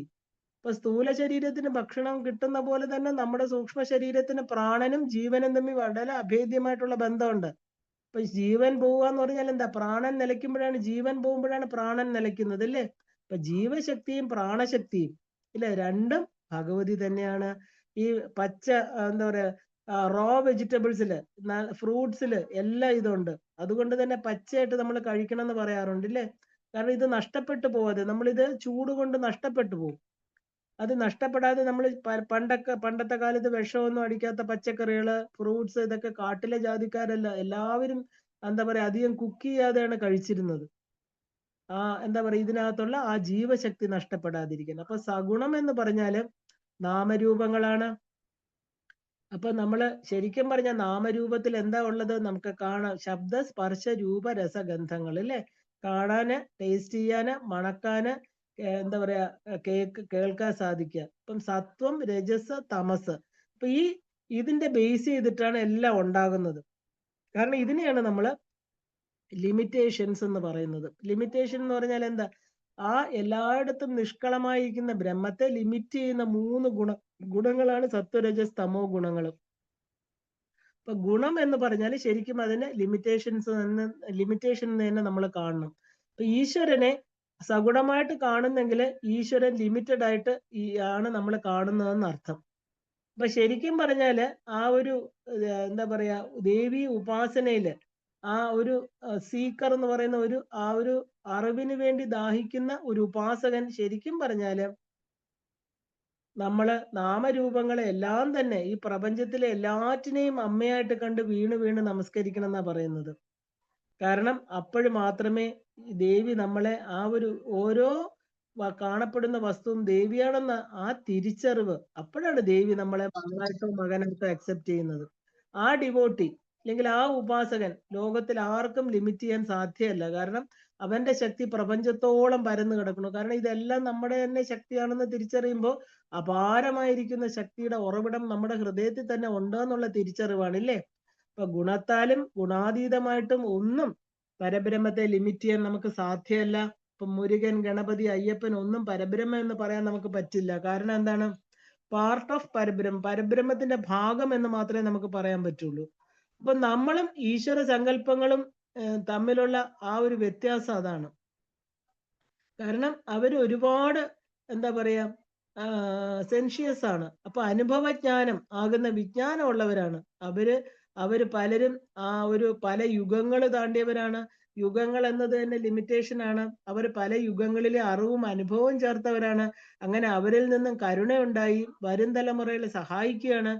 ഇപ്പൊ സ്ഥൂല ശരീരത്തിന് ഭക്ഷണം കിട്ടുന്ന പോലെ തന്നെ നമ്മുടെ സൂക്ഷ്മ ശരീരത്തിന് പ്രാണനും ജീവനും തമ്മിൽ വളരെ അഭേദ്യമായിട്ടുള്ള ബന്ധമുണ്ട്. ഇപ്പൊ ജീവൻ പോവുക എന്ന് പറഞ്ഞാൽ എന്താ, പ്രാണൻ നിലയ്ക്കുമ്പോഴാണ്, ജീവൻ പോകുമ്പോഴാണ് പ്രാണൻ നിലയ്ക്കുന്നത്, അല്ലേ? ഇപ്പൊ ജീവശക്തിയും പ്രാണശക്തിയും, ഇല്ലേ, രണ്ടും ഭഗവതി തന്നെയാണ്. ഈ പച്ച എന്താ പറയാ, റോ വെജിറ്റബിൾസില്, ഫ്രൂട്ട്സില് എല്ലാം ഇതുണ്ട്. അതുകൊണ്ട് തന്നെ പച്ചയായിട്ട് നമ്മൾ കഴിക്കണം എന്ന് പറയാറുണ്ട്, ഇല്ലേ? കാരണം ഇത് നഷ്ടപ്പെട്ടു പോവാതെ, നമ്മളിത് ചൂട് കൊണ്ട് നഷ്ടപ്പെട്ടു പോകും. അത് നഷ്ടപ്പെടാതെ നമ്മൾ പണ്ടത്തെ കാലത്ത് വിഷമൊന്നും അടിക്കാത്ത പച്ചക്കറികള്, ഫ്രൂട്ട്സ്, ഇതൊക്കെ കാട്ടിലെ ജാതിക്കാരല്ല എല്ലാവരും എന്താ പറയാ അധികം കുക്ക് ചെയ്യാതെയാണ് കഴിച്ചിരുന്നത്. എന്താ പറയാ, ഇതിനകത്തുള്ള ആ ജീവശക്തി നഷ്ടപ്പെടാതിരിക്കുന്നത്. അപ്പൊ സഗുണം എന്ന് പറഞ്ഞാല് നാമരൂപങ്ങളാണ്. അപ്പൊ നമ്മള് ശരിക്കും പറഞ്ഞ നാമരൂപത്തിൽ എന്താ ഉള്ളത് നമുക്ക് കാണാം. ശബ്ദ സ്പർശ രൂപ രസഗന്ധങ്ങൾ, അല്ലേ? കാണാന്, ടേസ്റ്റ് ചെയ്യാന്, മണക്കാന്, എന്താ പറയാ, കേൾക്കാൻ സാധിക്കുക. ഇപ്പം സത്വം, രജസ്, തമസ്. അപ്പൊ ഇതിന്റെ ബേസ് ചെയ്തിട്ടാണ് എല്ലാം ഉണ്ടാകുന്നത്. കാരണം ഇതിനെയാണ് നമ്മള് ലിമിറ്റേഷൻസ് എന്ന് പറയുന്നത്. ലിമിറ്റേഷൻ എന്ന് പറഞ്ഞാൽ എന്താ, എല്ലായിടത്തും നിഷ്കളമായിരിക്കുന്ന ബ്രഹ്മത്തെ ലിമിറ്റ് ചെയ്യുന്ന 3 ഗുണങ്ങളാണ് സത്വരജസ് തമോ ഗുണങ്ങൾ. ഇപ്പൊ ഗുണം എന്ന് പറഞ്ഞാൽ ശരിക്കും അതിന് ലിമിറ്റേഷൻ തന്നെ നമ്മൾ കാണണം. ഇപ്പൊ ഈശ്വരനെ സഗുണമായിട്ട് കാണുന്നെങ്കിൽ ഈശ്വരൻ ലിമിറ്റഡ് ആയിട്ട് ആണ് നമ്മൾ കാണുന്നതെന്ന് അർത്ഥം. അപ്പൊ ശരിക്കും പറഞ്ഞാല് ആ ഒരു എന്താ പറയാ, ദേവി ഉപാസനയില് ആ ഒരു സീക്കർ എന്ന് പറയുന്ന ആ ഒരു അറിവിന് വേണ്ടി ദാഹിക്കുന്ന ഒരു ഉപാസകൻ ശരിക്കും പറഞ്ഞാല് നമ്മള് നാമരൂപങ്ങളെ എല്ലാം തന്നെ ഈ പ്രപഞ്ചത്തിലെ എല്ലാറ്റിനെയും അമ്മയായിട്ട് കണ്ട് വീണ് വീണ് നമസ്കരിക്കണം എന്നാ പറയുന്നത്. കാരണം അപ്പോൾ മാത്രമേ ഈ ദേവി നമ്മളെ ആ ഒരു ഓരോ കാണപ്പെടുന്ന വസ്തുവും ദേവിയാണെന്ന ആ തിരിച്ചറിവ്, അപ്പോഴാണ് ദേവി നമ്മളെ മകളായിട്ടോ മകനായിട്ടോ അക്സെപ്റ്റ് ചെയ്യുന്നത്. ആ ഡിവോട്ടി അല്ലെങ്കിൽ ആ ഉപാസകൻ ലോകത്തിൽ ആർക്കും ലിമിറ്റ് ചെയ്യാൻ സാധ്യമല്ല. കാരണം അവന്റെ ശക്തി പ്രപഞ്ചത്തോളം പരന്നു കിടക്കുന്നു. കാരണം ഇതെല്ലാം നമ്മുടെ തന്നെ ശക്തിയാണെന്ന് തിരിച്ചറിയുമ്പോൾ അപാരമായിരിക്കുന്ന ശക്തിയുടെ ഉറവിടം നമ്മുടെ ഹൃദയത്തിൽ തന്നെ ഉണ്ട് എന്നുള്ള തിരിച്ചറിവാണ്, ഇല്ലേ? ഇപ്പൊ ഗുണത്താലും ഗുണാതീതമായിട്ടും ഒന്നും പരബ്രഹ്മത്തെ ലിമിറ്റ് ചെയ്യാൻ നമുക്ക് സാധ്യമല്ല. ഇപ്പൊ മുരുകൻ, ഗണപതി, അയ്യപ്പൻ ഒന്നും പരബ്രഹ്മം എന്ന് പറയാൻ നമുക്ക് പറ്റില്ല. കാരണം എന്താണ്? പാർട്ട് ഓഫ് പരബ്രഹ്മം, പരബ്രഹ്മത്തിന്റെ ഭാഗം എന്ന് മാത്രമേ നമുക്ക് പറയാൻ പറ്റുള്ളൂ. അപ്പൊ നമ്മളും ഈശ്വര സങ്കല്പങ്ങളും തമ്മിലുള്ള ആ ഒരു വ്യത്യാസം അതാണ്. കാരണം അവര് ഒരുപാട് എന്താ പറയാ സെൻഷ്യസ് ആണ്. അപ്പൊ അനുഭവജ്ഞാനം ആകുന്ന വിജ്ഞാനം ഉള്ളവരാണ് അവര് പലരും ആ ഒരു പല യുഗങ്ങൾ താണ്ടിയവരാണ്. യുഗങ്ങൾ എന്നത് തന്നെ ലിമിറ്റേഷൻ ആണ്. അവർ പല യുഗങ്ങളിലെ അറിവും അനുഭവവും ചേർത്തവരാണ്. അങ്ങനെ അവരിൽ നിന്നും കരുണയുണ്ടായി വരും തലമുറകളെ സഹായിക്കുകയാണ്.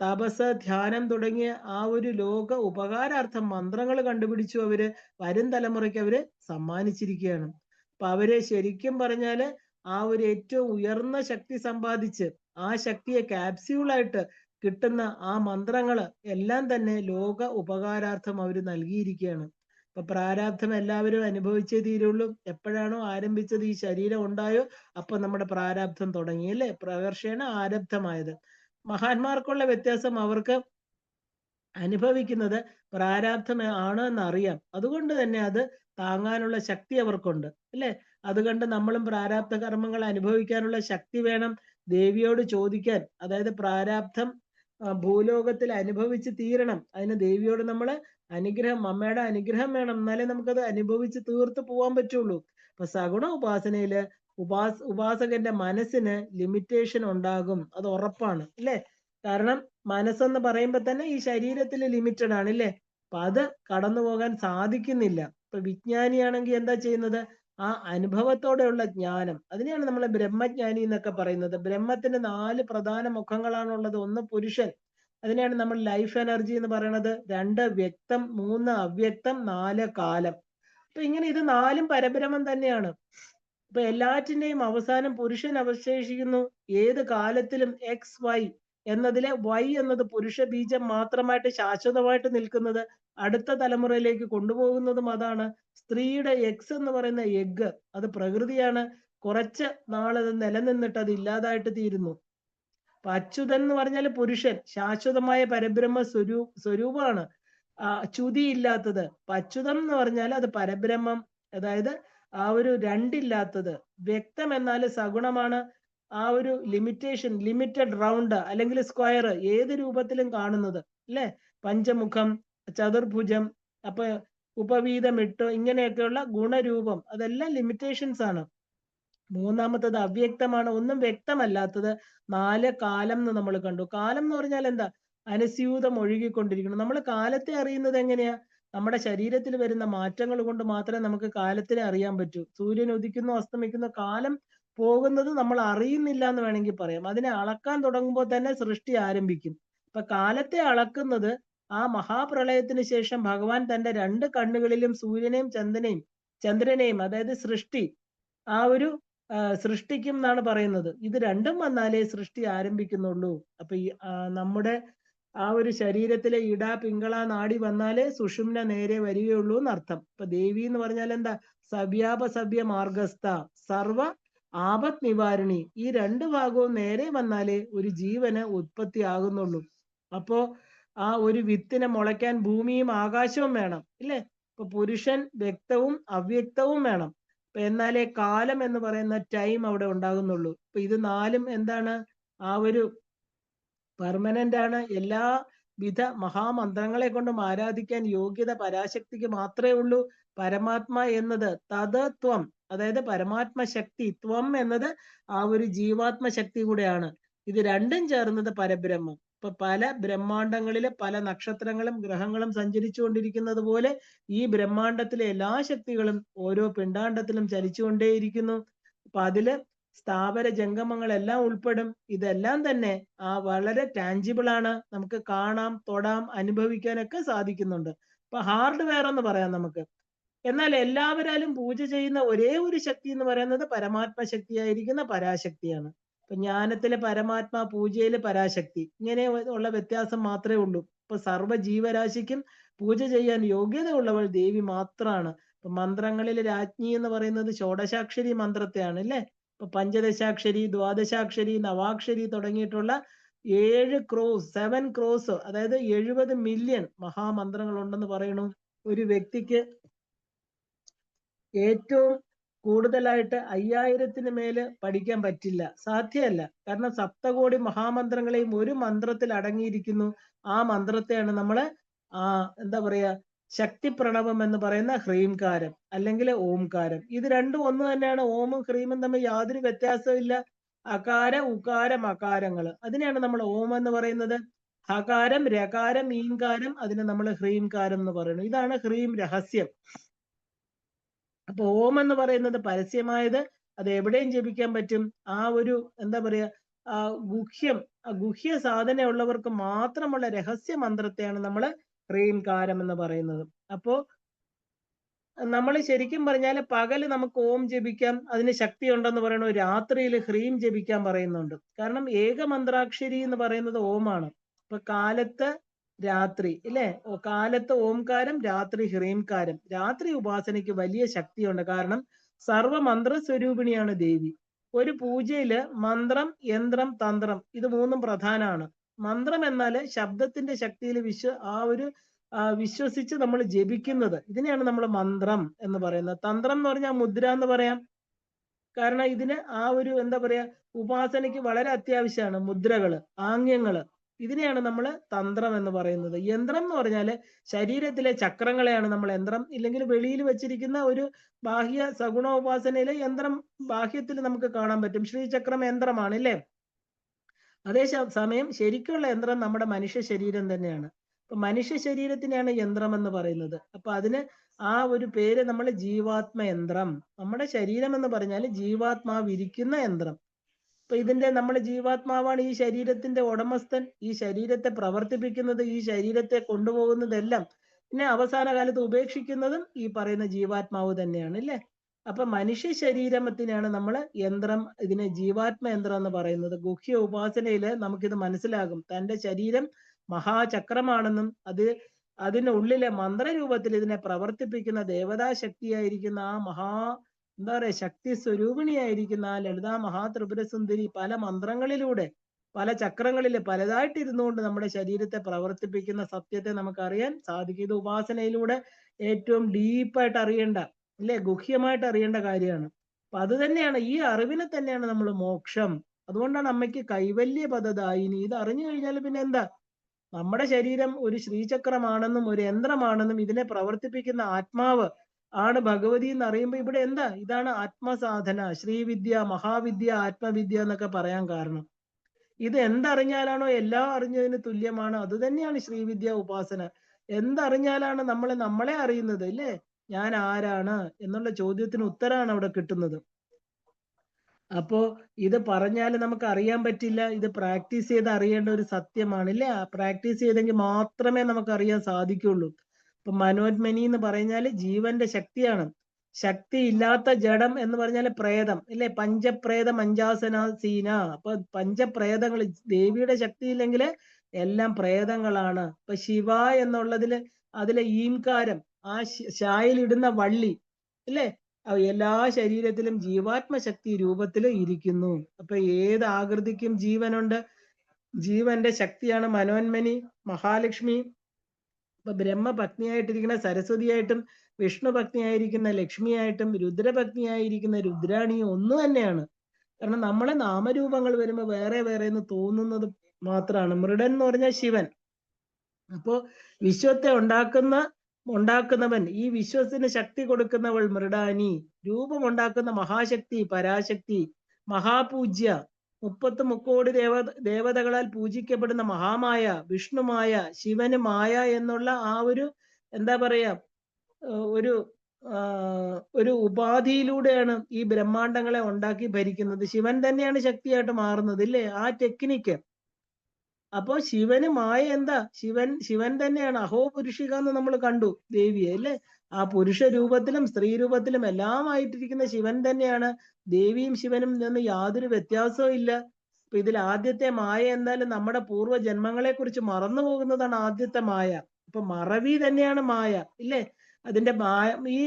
തപസ്, ധ്യാനം തുടങ്ങിയ ആ ഒരു ലോക ഉപകാരാർത്ഥം മന്ത്രങ്ങൾ കണ്ടുപിടിച്ചു അവര് വരും തലമുറയ്ക്ക് അവര് സമ്മാനിച്ചിരിക്കുകയാണ്. അപ്പൊ അവര് ശരിക്കും പറഞ്ഞാല് ആ ഒരു ഏറ്റവും ഉയർന്ന ശക്തി സമ്പാദിച്ച് ആ ശക്തിയെ ക്യാപ്സ്യൂളായിട്ട് കിട്ടുന്ന ആ മന്ത്രങ്ങള് എല്ലാം തന്നെ ലോക ഉപകാരാർത്ഥം അവർ നൽകിയിരിക്കുകയാണ്. ഇപ്പൊ പ്രാരാബ്ധം എല്ലാവരും അനുഭവിച്ചേ തീരുള്ളൂ. എപ്പോഴാണോ ആരംഭിച്ചത് ഈ ശരീരം ഉണ്ടായോ അപ്പൊ നമ്മുടെ പ്രാരാബ്ധം തുടങ്ങി, അല്ലേ? പ്രകർഷേണ ആരബ്ധമായത്. മഹാന്മാർക്കുള്ള വ്യത്യാസം അവർക്ക് അനുഭവിക്കുന്നത് പ്രാരാബ്ധം ആണ് എന്നറിയാം. അതുകൊണ്ട് തന്നെ അത് താങ്ങാനുള്ള ശക്തി അവർക്കുണ്ട്, അല്ലേ? അതുകൊണ്ട് നമ്മളും പ്രാരാബ്ധ കർമ്മങ്ങൾ അനുഭവിക്കാനുള്ള ശക്തി വേണം ദേവിയോട് ചോദിക്കാൻ. അതായത് പ്രാരാബ്ധം ഭൂലോകത്തിൽ അനുഭവിച്ച് തീരണം. അതിന് ദേവിയോട് നമ്മൾ അനുഗ്രഹം, അമ്മയുടെ അനുഗ്രഹം വേണം. എന്നാലേ നമുക്കത് അനുഭവിച്ച് തീർത്ത് പോകാൻ പറ്റുള്ളൂ. അപ്പൊ സഗുണ ഉപാസനയില് ഉപാസകന്റെ മനസ്സിന് ലിമിറ്റേഷൻ ഉണ്ടാകും, അത് ഉറപ്പാണ്, അല്ലേ? കാരണം മനസ്സെന്ന് പറയുമ്പോ തന്നെ ഈ ശരീരത്തിൽ ലിമിറ്റഡ് ആണ്, അല്ലേ? അപ്പൊ അത് കടന്നു പോകാൻ സാധിക്കുന്നില്ല. ഇപ്പൊ വിജ്ഞാനിയാണെങ്കിൽ എന്താ ചെയ്യുന്നത്? ആ അനുഭവത്തോടെയുള്ള ജ്ഞാനം, അതിനെയാണ് നമ്മൾ ബ്രഹ്മജ്ഞാനി എന്നൊക്കെ പറയുന്നത്. ബ്രഹ്മത്തിന് 4 പ്രധാന മുഖങ്ങളാണുള്ളത്. ഒന്ന് പുരുഷൻ, അതിനെയാണ് നമ്മൾ ലൈഫ് എനർജി എന്ന് പറയുന്നത്. 2 വ്യക്തം, 3 അവ്യക്തം, 4 കാലം. അപ്പൊ ഇങ്ങനെ ഇത് 4ഉം പരബ്രഹ്മം തന്നെയാണ്. അപ്പൊ എല്ലാറ്റിന്റെയും അവസാനം പുരുഷൻ അവശേഷിക്കുന്നു. ഏത് കാലത്തിലും എക്സ് വൈ എന്നതിലെ വൈ എന്നത് പുരുഷ ബീജം മാത്രമായിട്ട് ശാശ്വതമായിട്ട് നിൽക്കുന്നത്, അടുത്ത തലമുറയിലേക്ക് കൊണ്ടുപോകുന്നതും അതാണ്. സ്ത്രീയുടെ എക്സ് എന്ന് പറയുന്ന എഗ്, അത് പ്രകൃതിയാണ്. കുറച്ച് നാളത് നിലനിന്നിട്ട് അത് ഇല്ലാതായിട്ട് തീരുന്നു. അപ്പൊ അച്യുതൻ എന്ന് പറഞ്ഞാൽ പുരുഷൻ, ശാശ്വതമായ പരബ്രഹ്മ സ്വരൂപമാണ്, ച്യുതിയില്ലാത്തത്. അപ്പൊ അച്യുതം എന്ന് പറഞ്ഞാൽ അത് പരബ്രഹ്മം, അതായത് ആ ഒരു രണ്ടില്ലാത്തത്. വ്യക്തം എന്നാൽ സഗുണമാണ്. ആ ഒരു ലിമിറ്റേഷൻ, ലിമിറ്റഡ് റൗണ്ട് അല്ലെങ്കിൽ സ്ക്വയർ ഏത് രൂപത്തിലും കാണുന്നത്, അല്ലെ? പഞ്ചമുഖം, ചതുർഭുജം, അപ്പൊ ഉപവീതമിട്ട് ഇങ്ങനെയൊക്കെയുള്ള ഗുണരൂപം, അതെല്ലാം ലിമിറ്റേഷൻസ് ആണ്. മൂന്നാമത്തത് അവ്യക്തമാണ്, ഒന്നും വ്യക്തമല്ലാത്തത്. 4 കാലം എന്ന് നമ്മൾ കണ്ടു. കാലം എന്ന് പറഞ്ഞാൽ എന്താ? അനുസ്യൂതം ഒഴുകിക്കൊണ്ടിരിക്കുന്നു. നമ്മൾ കാലത്തെ അറിയുന്നത് എങ്ങനെയാ? നമ്മുടെ ശരീരത്തിൽ വരുന്ന മാറ്റങ്ങൾ കൊണ്ട് മാത്രമേ നമുക്ക് കാലത്തിനെ അറിയാൻ പറ്റൂ. സൂര്യൻ ഉദിക്കുന്നു, അസ്തമിക്കുന്നു, കാലം പോകുന്നത് നമ്മൾ അറിയുന്നില്ല എന്ന് വേണമെങ്കിൽ പറയാം. അതിനെ അളക്കാൻ തുടങ്ങുമ്പോൾ തന്നെ സൃഷ്ടി ആരംഭിക്കും. അപ്പൊ കാലത്തെ അളക്കുന്നത് ആ മഹാപ്രളയത്തിന് ശേഷം ഭഗവാൻ തന്റെ 2 കണ്ണുകളിലും സൂര്യനെയും ചന്ദ്രനെയും അതായത് സൃഷ്ടി ആ ഒരു സൃഷ്ടിക്കും എന്നാണ് പറയുന്നത്. ഇത് രണ്ടും വന്നാലേ സൃഷ്ടി ആരംഭിക്കുന്നുള്ളൂ. അപ്പൊ ഈ നമ്മുടെ ആ ഒരു ശരീരത്തിലെ ഇട പിങ്കള നാടി വന്നാലേ സുഷുമ്ന നേരെ വരികയുള്ളൂ എന്നർത്ഥം. ഇപ്പൊ ദേവി എന്ന് പറഞ്ഞാൽ എന്താ? സവ്യാപസവ്യ മാർഗസ്ഥ, സർവ ആപത് നിവാരിണി. ഈ 2 ഭാഗവും നേരെ വന്നാലേ ഒരു ജീവന് ഉത്പത്തി ആകുന്നുള്ളൂ. അപ്പോ ആ ഒരു വിത്തിനെ മുളയ്ക്കാൻ ഭൂമിയും ആകാശവും വേണം, ഇല്ലേ? ഇപ്പൊ പുരുഷൻ വ്യക്തവും അവ്യക്തവും വേണം. എന്നാലേ കാലം എന്ന് പറയുന്ന ടൈം അവിടെ ഉണ്ടാകുന്നുള്ളൂ. ഇപ്പൊ ഇത് 4ഉം എന്താണ്? ആ ഒരു പെർമനന്റ് ആണ്. എല്ലാ വിധ മഹാമന്ത്രങ്ങളെ കൊണ്ടും ആരാധിക്കാൻ യോഗ്യത പരാശക്തിക്ക് മാത്രമേ ഉള്ളൂ. പരമാത്മ എന്നത് തത്വം, അതായത് പരമാത്മ ശക്തി. ത്വം എന്നത് ആ ഒരു ജീവാത്മ ശക്തി കൂടെയാണ്. ഇത് രണ്ടും ചേർന്നത് പരബ്രഹ്മം. ഇപ്പൊ പല ബ്രഹ്മാണ്ടങ്ങളിലെ പല നക്ഷത്രങ്ങളും ഗ്രഹങ്ങളും സഞ്ചരിച്ചു കൊണ്ടിരിക്കുന്നത് പോലെ ഈ ബ്രഹ്മാണ്ടത്തിലെ എല്ലാ ശക്തികളും ഓരോ പിണ്ടാണ്ടത്തിലും ചലിച്ചുകൊണ്ടേയിരിക്കുന്നു. അപ്പൊ അതില് സ്ഥാവര ജംഗമങ്ങളെല്ലാം ഉൾപ്പെടും. ഇതെല്ലാം തന്നെ വളരെ ടാഞ്ചിബിൾ ആണ്. നമുക്ക് കാണാം, തൊടാം, അനുഭവിക്കാനൊക്കെ സാധിക്കുന്നുണ്ട്. ഇപ്പൊ ഹാർഡ്വെയർ എന്ന് പറയാം നമുക്ക്. എന്നാൽ എല്ലാവരാലും പൂജ ചെയ്യുന്ന ഒരേ ഒരു ശക്തി എന്ന് പറയുന്നത് പരമാത്മ ശക്തിയായിരിക്കുന്ന പരാശക്തിയാണ്. ഇപ്പൊ ജ്ഞാനത്തിലെ പരമാത്മ, പൂജയിലെ പരാശക്തി, ഇങ്ങനെ ഉള്ള വ്യത്യാസം മാത്രമേ ഉള്ളൂ. ഇപ്പൊ സർവ്വ ജീവരാശിക്കും പൂജ ചെയ്യാൻ യോഗ്യത ഉള്ളവൾ ദേവി മാത്രമാണ്. ഇപ്പൊ മന്ത്രങ്ങളിലെ രാജ്ഞി എന്ന് പറയുന്നത് ഷോഡശാക്ഷരി മന്ത്രത്തെയാണ് അല്ലേ. ഇപ്പൊ പഞ്ചദശാക്ഷരി, ദ്വാദശാക്ഷരി, നവാക്ഷരി തുടങ്ങിയിട്ടുള്ള 7 ക്രോസ് അതായത് 70 മില്യൺ മഹാമന്ത്രങ്ങൾ ഉണ്ടെന്ന് പറയുന്നു. ഒരു വ്യക്തിക്ക് ഏറ്റവും കൂടുതലായിട്ട് 5000-ന് മേല് പഠിക്കാൻ പറ്റില്ല, സാധ്യമല്ല. കാരണം സപ്തകോടി മഹാമന്ത്രങ്ങളെയും ഒരു മന്ത്രത്തിൽ അടങ്ങിയിരിക്കുന്നു. ആ മന്ത്രത്തെയാണ് നമ്മള് എന്താ പറയാ, ശക്തി പ്രണവം എന്ന് പറയുന്ന ഹ്രീംകാരം അല്ലെങ്കിൽ ഓംകാരം. ഇത് രണ്ടും ഒന്ന് തന്നെയാണ്. ഓമും ഹ്രീമും തമ്മിൽ യാതൊരു വ്യത്യാസവും ഇല്ല. അകാര, ഉകാര, മകാരങ്ങൾ, അതിനെയാണ് നമ്മൾ ഓം എന്ന് പറയുന്നത്. ഹകാരം, രകാരം, ഈങ്കാരം, അതിനെ നമ്മൾ ഹ്രീംകാരം എന്ന് പറയുന്നു. ഇതാണ് ഹ്രീം രഹസ്യം. അപ്പൊ ഓം എന്ന് പറയുന്നത് പരസ്യമായത്, അത് എവിടെയും ജപിക്കാൻ പറ്റും. ആ ഒരു എന്താ പറയാ, ഗുഹ്യ സാധന ഉള്ളവർക്ക് മാത്രമുള്ള രഹസ്യ മന്ത്രത്തെയാണ് നമ്മൾ ഹ്രീംകാരം എന്ന് പറയുന്നത്. അപ്പോ നമ്മൾ ശരിക്കും പറഞ്ഞാൽ പകല് നമുക്ക് ഓം ജപിക്കാം, അതിന് ശക്തി ഉണ്ടെന്ന് പറയണു. രാത്രിയിൽ ഹ്രീം ജപിക്കാൻ പറയുന്നുണ്ട്. കാരണം ഏകമന്ത്രാക്ഷരി എന്ന് പറയുന്നത് ഓമാണ്. ഇപ്പൊ കാലത്ത് രാത്രി ഇല്ലേ, കാലത്ത് ഓംകാരം, രാത്രി ഹ്രീംകാരം. രാത്രി ഉപാസനയ്ക്ക് വലിയ ശക്തിയുണ്ട്. കാരണം സർവമന്ത്ര സ്വരൂപിണിയാണ് ദേവി. ഒരു പൂജയില് മന്ത്രം, യന്ത്രം, തന്ത്രം, ഇത് മൂന്നും പ്രധാനമാണ്. മന്ത്രം എന്നാല് ശബ്ദത്തിന്റെ ശക്തിയിൽ വിശ്വസിച്ച് നമ്മൾ ജപിക്കുന്നത്, ഇതിനെയാണ് നമ്മൾ മന്ത്രം എന്ന് പറയുന്നത്. തന്ത്രം എന്ന് പറഞ്ഞാൽ മുദ്ര എന്ന് പറയാം. കാരണം ഇതിന് എന്താ പറയാ, ഉപാസനയ്ക്ക് വളരെ അത്യാവശ്യമാണ് മുദ്രകള്, ആംഗ്യങ്ങള്. ഇതിനെയാണ് നമ്മൾ തന്ത്രം എന്ന് പറയുന്നത്. യന്ത്രം എന്ന് പറഞ്ഞാല് ശരീരത്തിലെ ചക്രങ്ങളെയാണ് നമ്മൾ യന്ത്രം, ഇല്ലെങ്കിൽ വെളിയിൽ വെച്ചിരിക്കുന്ന ഒരു ബാഹ്യ സഗുണോപാസനയിലെ യന്ത്രം ബാഹ്യത്തിൽ നമുക്ക് കാണാൻ പറ്റും. ശ്രീചക്രം യന്ത്രമാണ് ഇല്ലേ. അതേ സമയം ശരിക്കുള്ള യന്ത്രം നമ്മുടെ മനുഷ്യ ശരീരം തന്നെയാണ്. അപ്പൊ മനുഷ്യ ശരീരത്തിനെയാണ് യന്ത്രം എന്ന് പറയുന്നത്. അപ്പൊ അതിന് ഒരു പേര് നമ്മൾ ജീവാത്മ യന്ത്രം. നമ്മുടെ ശരീരം എന്ന് പറഞ്ഞാൽ ജീവാത്മാവ് ഇരിക്കുന്ന യന്ത്രം. അപ്പൊ ഇതിന്റെ നമ്മുടെ ജീവാത്മാവാണ് ഈ ശരീരത്തിന്റെ ഉടമസ്ഥൻ. ഈ ശരീരത്തെ പ്രവർത്തിപ്പിക്കുന്നത്, ഈ ശരീരത്തെ കൊണ്ടുപോകുന്നതെല്ലാം, പിന്നെ അവസാന കാലത്ത് ഉപേക്ഷിക്കുന്നതും ഈ പറയുന്ന ജീവാത്മാവ് തന്നെയാണ് അല്ലേ. അപ്പൊ മനുഷ്യ ശരീരത്തിനാണ് നമ്മൾ യന്ത്രം, ഇതിനെ ജീവാത്മ യന്ത്രം എന്ന് പറയുന്നത്. ഗുഹ്യ ഉപാസനയില് നമുക്കിത് മനസ്സിലാകും. തന്റെ ശരീരം മഹാചക്രമാണെന്നും അതിനുള്ളിലെ മന്ത്രരൂപത്തിൽ ഇതിനെ പ്രവർത്തിപ്പിക്കുന്ന ദേവതാ ശക്തിയായിരിക്കുന്ന എന്താ പറയാ, ശക്തി സ്വരൂപിണിയായിരിക്കുന്ന ലളിതാ മഹാത്രിപുര സുന്ദരി പല മന്ത്രങ്ങളിലൂടെ, പല ചക്രങ്ങളിൽ പലതായിട്ട് ഇരുന്നുകൊണ്ട് നമ്മുടെ ശരീരത്തെ പ്രവർത്തിപ്പിക്കുന്ന സത്യത്തെ നമുക്ക് അറിയാൻ സാധിക്കും. ഇത് ഉപാസനയിലൂടെ ഏറ്റവും ഡീപ്പായിട്ട് അറിയേണ്ട, അല്ലെ, ഗുഹ്യമായിട്ട് അറിയേണ്ട കാര്യമാണ്. അപ്പൊ അത് തന്നെയാണ്, ഈ അറിവിനെ തന്നെയാണ് നമ്മൾ മോക്ഷം. അതുകൊണ്ടാണ് അമ്മയ്ക്ക് കൈവല്യ പദദായിനി. ഇത് അറിഞ്ഞു കഴിഞ്ഞാൽ പിന്നെ എന്താ, നമ്മുടെ ശരീരം ഒരു ശ്രീചക്രമാണെന്നും ഒരു യന്ത്രമാണെന്നും ഇതിനെ പ്രവർത്തിപ്പിക്കുന്ന ആത്മാവ് ആണ് ഭഗവതി എന്ന് അറിയുമ്പോൾ ഇവിടെ എന്താ, ഇതാണ് ആത്മസാധന. ശ്രീവിദ്യ, മഹാവിദ്യ, ആത്മവിദ്യ എന്നൊക്കെ പറയാൻ കാരണം ഇത് എന്തറിഞ്ഞാലാണോ എല്ലാം അറിഞ്ഞതിന് തുല്യമാണ്. അത് തന്നെയാണ് ശ്രീവിദ്യ ഉപാസന. എന്തറിഞ്ഞാലാണ് നമ്മളെ അറിയുന്നത് അല്ലേ. ഞാൻ ആരാണ് എന്നുള്ള ചോദ്യത്തിന് ഉത്തരമാണ് അവിടെ കിട്ടുന്നത്. അപ്പോ ഇത് പറഞ്ഞാൽ നമുക്ക് അറിയാൻ പറ്റില്ല. ഇത് പ്രാക്ടീസ് ചെയ്ത് അറിയേണ്ട ഒരു സത്യമാണ് ഇല്ലേ. പ്രാക്ടീസ് ചെയ്തെങ്കിൽ മാത്രമേ നമുക്ക് അറിയാൻ സാധിക്കുള്ളൂ. ഇപ്പൊ മനോന്മനി എന്ന് പറഞ്ഞാല് ജീവന്റെ ശക്തിയാണ്. ശക്തി ഇല്ലാത്ത ജഡം എന്ന് പറഞ്ഞാല് പ്രേതം ഇല്ലേ. പഞ്ചപ്രേത മഞ്ചാസനാസീന. അപ്പൊ പഞ്ചപ്രേതങ്ങൾ, ദേവിയുടെ ശക്തി ഇല്ലെങ്കിൽ എല്ലാം പ്രേതങ്ങളാണ്. ഇപ്പൊ ശിവ എന്നുള്ളതില് അതിലെ ഈംകാരം, ശായിലിടുന്ന വള്ളി ഇല്ലേ, എല്ലാ ശരീരത്തിലും ജീവാത്മശക്തി രൂപത്തിൽ ഇരിക്കുന്നു. അപ്പൊ ഏത് ആകൃതിക്കും ജീവനുണ്ട്. ജീവന്റെ ശക്തിയാണ് മനോന്മനി, മഹാലക്ഷ്മി. ഇപ്പൊ ബ്രഹ്മപത്നിയായിട്ടിരിക്കുന്ന സരസ്വതിയായിട്ടും വിഷ്ണു പത്നിയായിരിക്കുന്ന ലക്ഷ്മിയായിട്ടും രുദ്രപത്നിയായിരിക്കുന്ന രുദ്രാണിയും ഒന്നു തന്നെയാണ്. കാരണം നമ്മളെ നാമരൂപങ്ങൾ വരുമ്പോൾ വേറെ വേറെ എന്ന് തോന്നുന്നത് മാത്രമാണ്. മൃഡൻ എന്ന് പറഞ്ഞാൽ ശിവൻ. അപ്പോ വിശ്വത്തെ ഉണ്ടാക്കുന്നവൻ, ഈ വിശ്വത്തിന് ശക്തി കൊടുക്കുന്നവൾ മൃഡാനി. രൂപം ഉണ്ടാക്കുന്ന മഹാശക്തി പരാശക്തി. മഹാപൂജ്യ, 33 ദേവതകളാൽ പൂജിക്കപ്പെടുന്ന മഹാമായ വിഷ്ണുമായ. ശിവന് മായ എന്നുള്ള എന്താ പറയാ, ഒരു ഒരു ഉപാധിയിലൂടെയാണ് ഈ ബ്രഹ്മാണ്ടങ്ങളെ ഉണ്ടാക്കി ഭരിക്കുന്നത്. ശിവൻ തന്നെയാണ് ശക്തിയായിട്ട് മാറുന്നത് ഇല്ലേ? ആ ടെക്നിക്ക്. അപ്പോ ശിവന് മായ എന്താ? ശിവൻ തന്നെയാണ്. അഹോ പുരുഷിക എന്ന് നമ്മൾ കണ്ടു ദേവിയെ അല്ലേ? ആ പുരുഷ രൂപത്തിലും സ്ത്രീ രൂപത്തിലും എല്ലാമായിട്ടിരിക്കുന്ന ശിവൻ തന്നെയാണ്. ദേവിയും ശിവനും നിന്ന് യാതൊരു വ്യത്യാസവും ഇല്ല. അപ്പൊ ഇതിൽ ആദ്യത്തെ മായ എന്തായാലും നമ്മുടെ പൂർവ്വ ജന്മങ്ങളെ കുറിച്ച് മറന്നു പോകുന്നതാണ് ആദ്യത്തെ മായ. അപ്പൊ മറവി തന്നെയാണ് മായ ഇല്ലേ? അതിന്റെ ഈ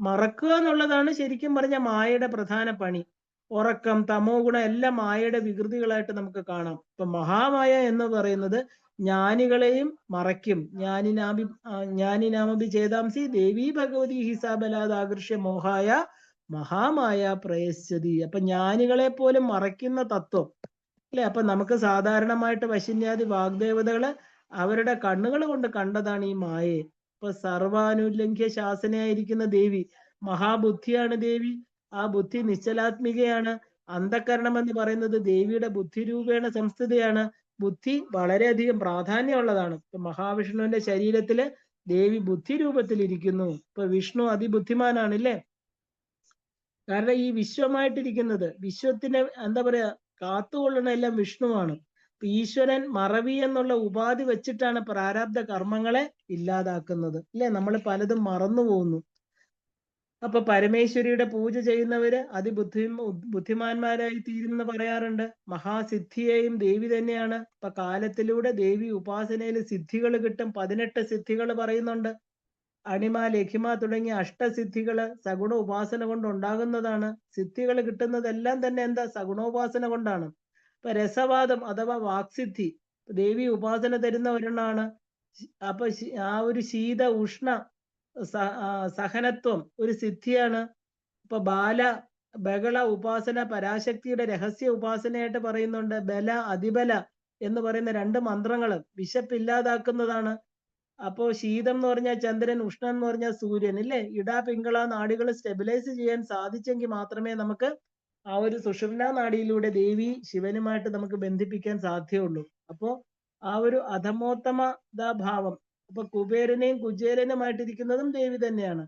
മറക്കുക എന്നുള്ളതാണ് ശരിക്കും പറഞ്ഞ മായയുടെ പ്രധാന പണി. ഉറക്കം, തമോ ഗുണം എല്ലാം മായയുടെ വികൃതികളായിട്ട് നമുക്ക് കാണാം. ഇപ്പൊ മഹാമായ എന്ന് പറയുന്നത് ജ്ഞാനികളെയും മറയ്ക്കും. ജ്ഞാനിനാമഭി ചേതാംസി ദേവി ഭഗവതി ഹിസാബലാദാകൃഷ്യ മോഹായ മഹാമായ പ്രയശ്ചതി. അപ്പൊ ജ്ഞാനികളെ പോലും മറയ്ക്കുന്ന തത്വം അല്ലെ? അപ്പൊ നമുക്ക് സാധാരണമായിട്ട് വശിന്യാദി വാഗ്ദേവതകള് അവരുടെ കണ്ണുകൾ കൊണ്ട് കണ്ടതാണ് ഈ മായയെ. ഇപ്പൊ സർവാനുലംഘ്യ ശാസനയായിരിക്കുന്ന ദേവി മഹാബുദ്ധിയാണ് ദേവി. ആ ബുദ്ധി നിശ്ചലാത്മികയാണ്. അന്ധകരണം എന്ന് പറയുന്നത് ദേവിയുടെ ബുദ്ധി രൂപേണ സംസ്ഥിതിയാണ്. ബുദ്ധി വളരെയധികം പ്രാധാന്യമുള്ളതാണ്. ഇപ്പൊ മഹാവിഷ്ണുവിന്റെ ശരീരത്തില് ദേവി ബുദ്ധി രൂപത്തിൽ ഇരിക്കുന്നു. ഇപ്പൊ വിഷ്ണു അതിബുദ്ധിമാനാണ് ഇല്ലേ? കാരണം ഈ വിശ്വമായിട്ടിരിക്കുന്നത്, വിശ്വത്തിനെ എന്താ പറയാ, കാത്തുകൊള്ളണ എല്ലാം വിഷ്ണുവാണ്. ഈശ്വരൻ മറവി എന്നുള്ള ഉപാധി വെച്ചിട്ടാണ് പ്രാരാബ്ധ കർമ്മങ്ങളെ ഇല്ലാതാക്കുന്നത് അല്ലെ? നമ്മൾ പലതും മറന്നു പോകുന്നു. അപ്പൊ പരമേശ്വരിയുടെ പൂജ ചെയ്യുന്നവര് ബുദ്ധിമാന്മാരായി തീരുമെന്ന് പറയാറുണ്ട്. മഹാസിദ്ധിയെയും ദേവി തന്നെയാണ്. ഇപ്പൊ കാലത്തിലൂടെ ദേവി ഉപാസനയിൽ സിദ്ധികൾ കിട്ടും. 18 സിദ്ധികൾ പറയുന്നുണ്ട്. അണിമ, ലഘിമ തുടങ്ങിയ അഷ്ടസിദ്ധികള് സഗുണ ഉപാസന കൊണ്ട് ഉണ്ടാകുന്നതാണ്. സിദ്ധികൾ കിട്ടുന്നതെല്ലാം തന്നെ എന്താ? സഗുണോപാസന കൊണ്ടാണ്. ഇപ്പൊ രസവാദം അഥവാ വാക്സിദ്ധി ദേവി ഉപാസന തരുന്ന ഒരെണ്ണാണ്. അപ്പൊ ആ ഒരു ശീത ഉഷ്ണ സഹനത്വം ഒരു സിദ്ധിയാണ്. ഇപ്പൊ ബഹള ഉപാസന പരാശക്തിയുടെ രഹസ്യ ഉപാസനയായിട്ട് പറയുന്നുണ്ട്. ബല, അതിബല എന്ന് പറയുന്ന 2 മന്ത്രങ്ങള് വിശപ്പില്ലാതാക്കുന്നതാണ്. അപ്പോ ശീതം എന്ന് പറഞ്ഞാൽ ചന്ദ്രൻ, ഉഷ്ണം എന്ന് പറഞ്ഞാൽ സൂര്യൻ ഇല്ലേ? പിങ്കള നാഡികൾ സ്റ്റെബിലൈസ് ചെയ്യാൻ സാധിച്ചെങ്കിൽ മാത്രമേ നമുക്ക് ആ ഒരു സുഷുമ്നാ നാഡിയിലൂടെ ദേവി ശിവനുമായിട്ട് നമുക്ക് ബന്ധിപ്പിക്കാൻ സാധ്യമുള്ളൂ. അപ്പോ ആ ഒരു ഭാവം, അപ്പൊ കുബേരനെയും കുചേരനുമായിട്ടിരിക്കുന്നതും ദേവി തന്നെയാണ്.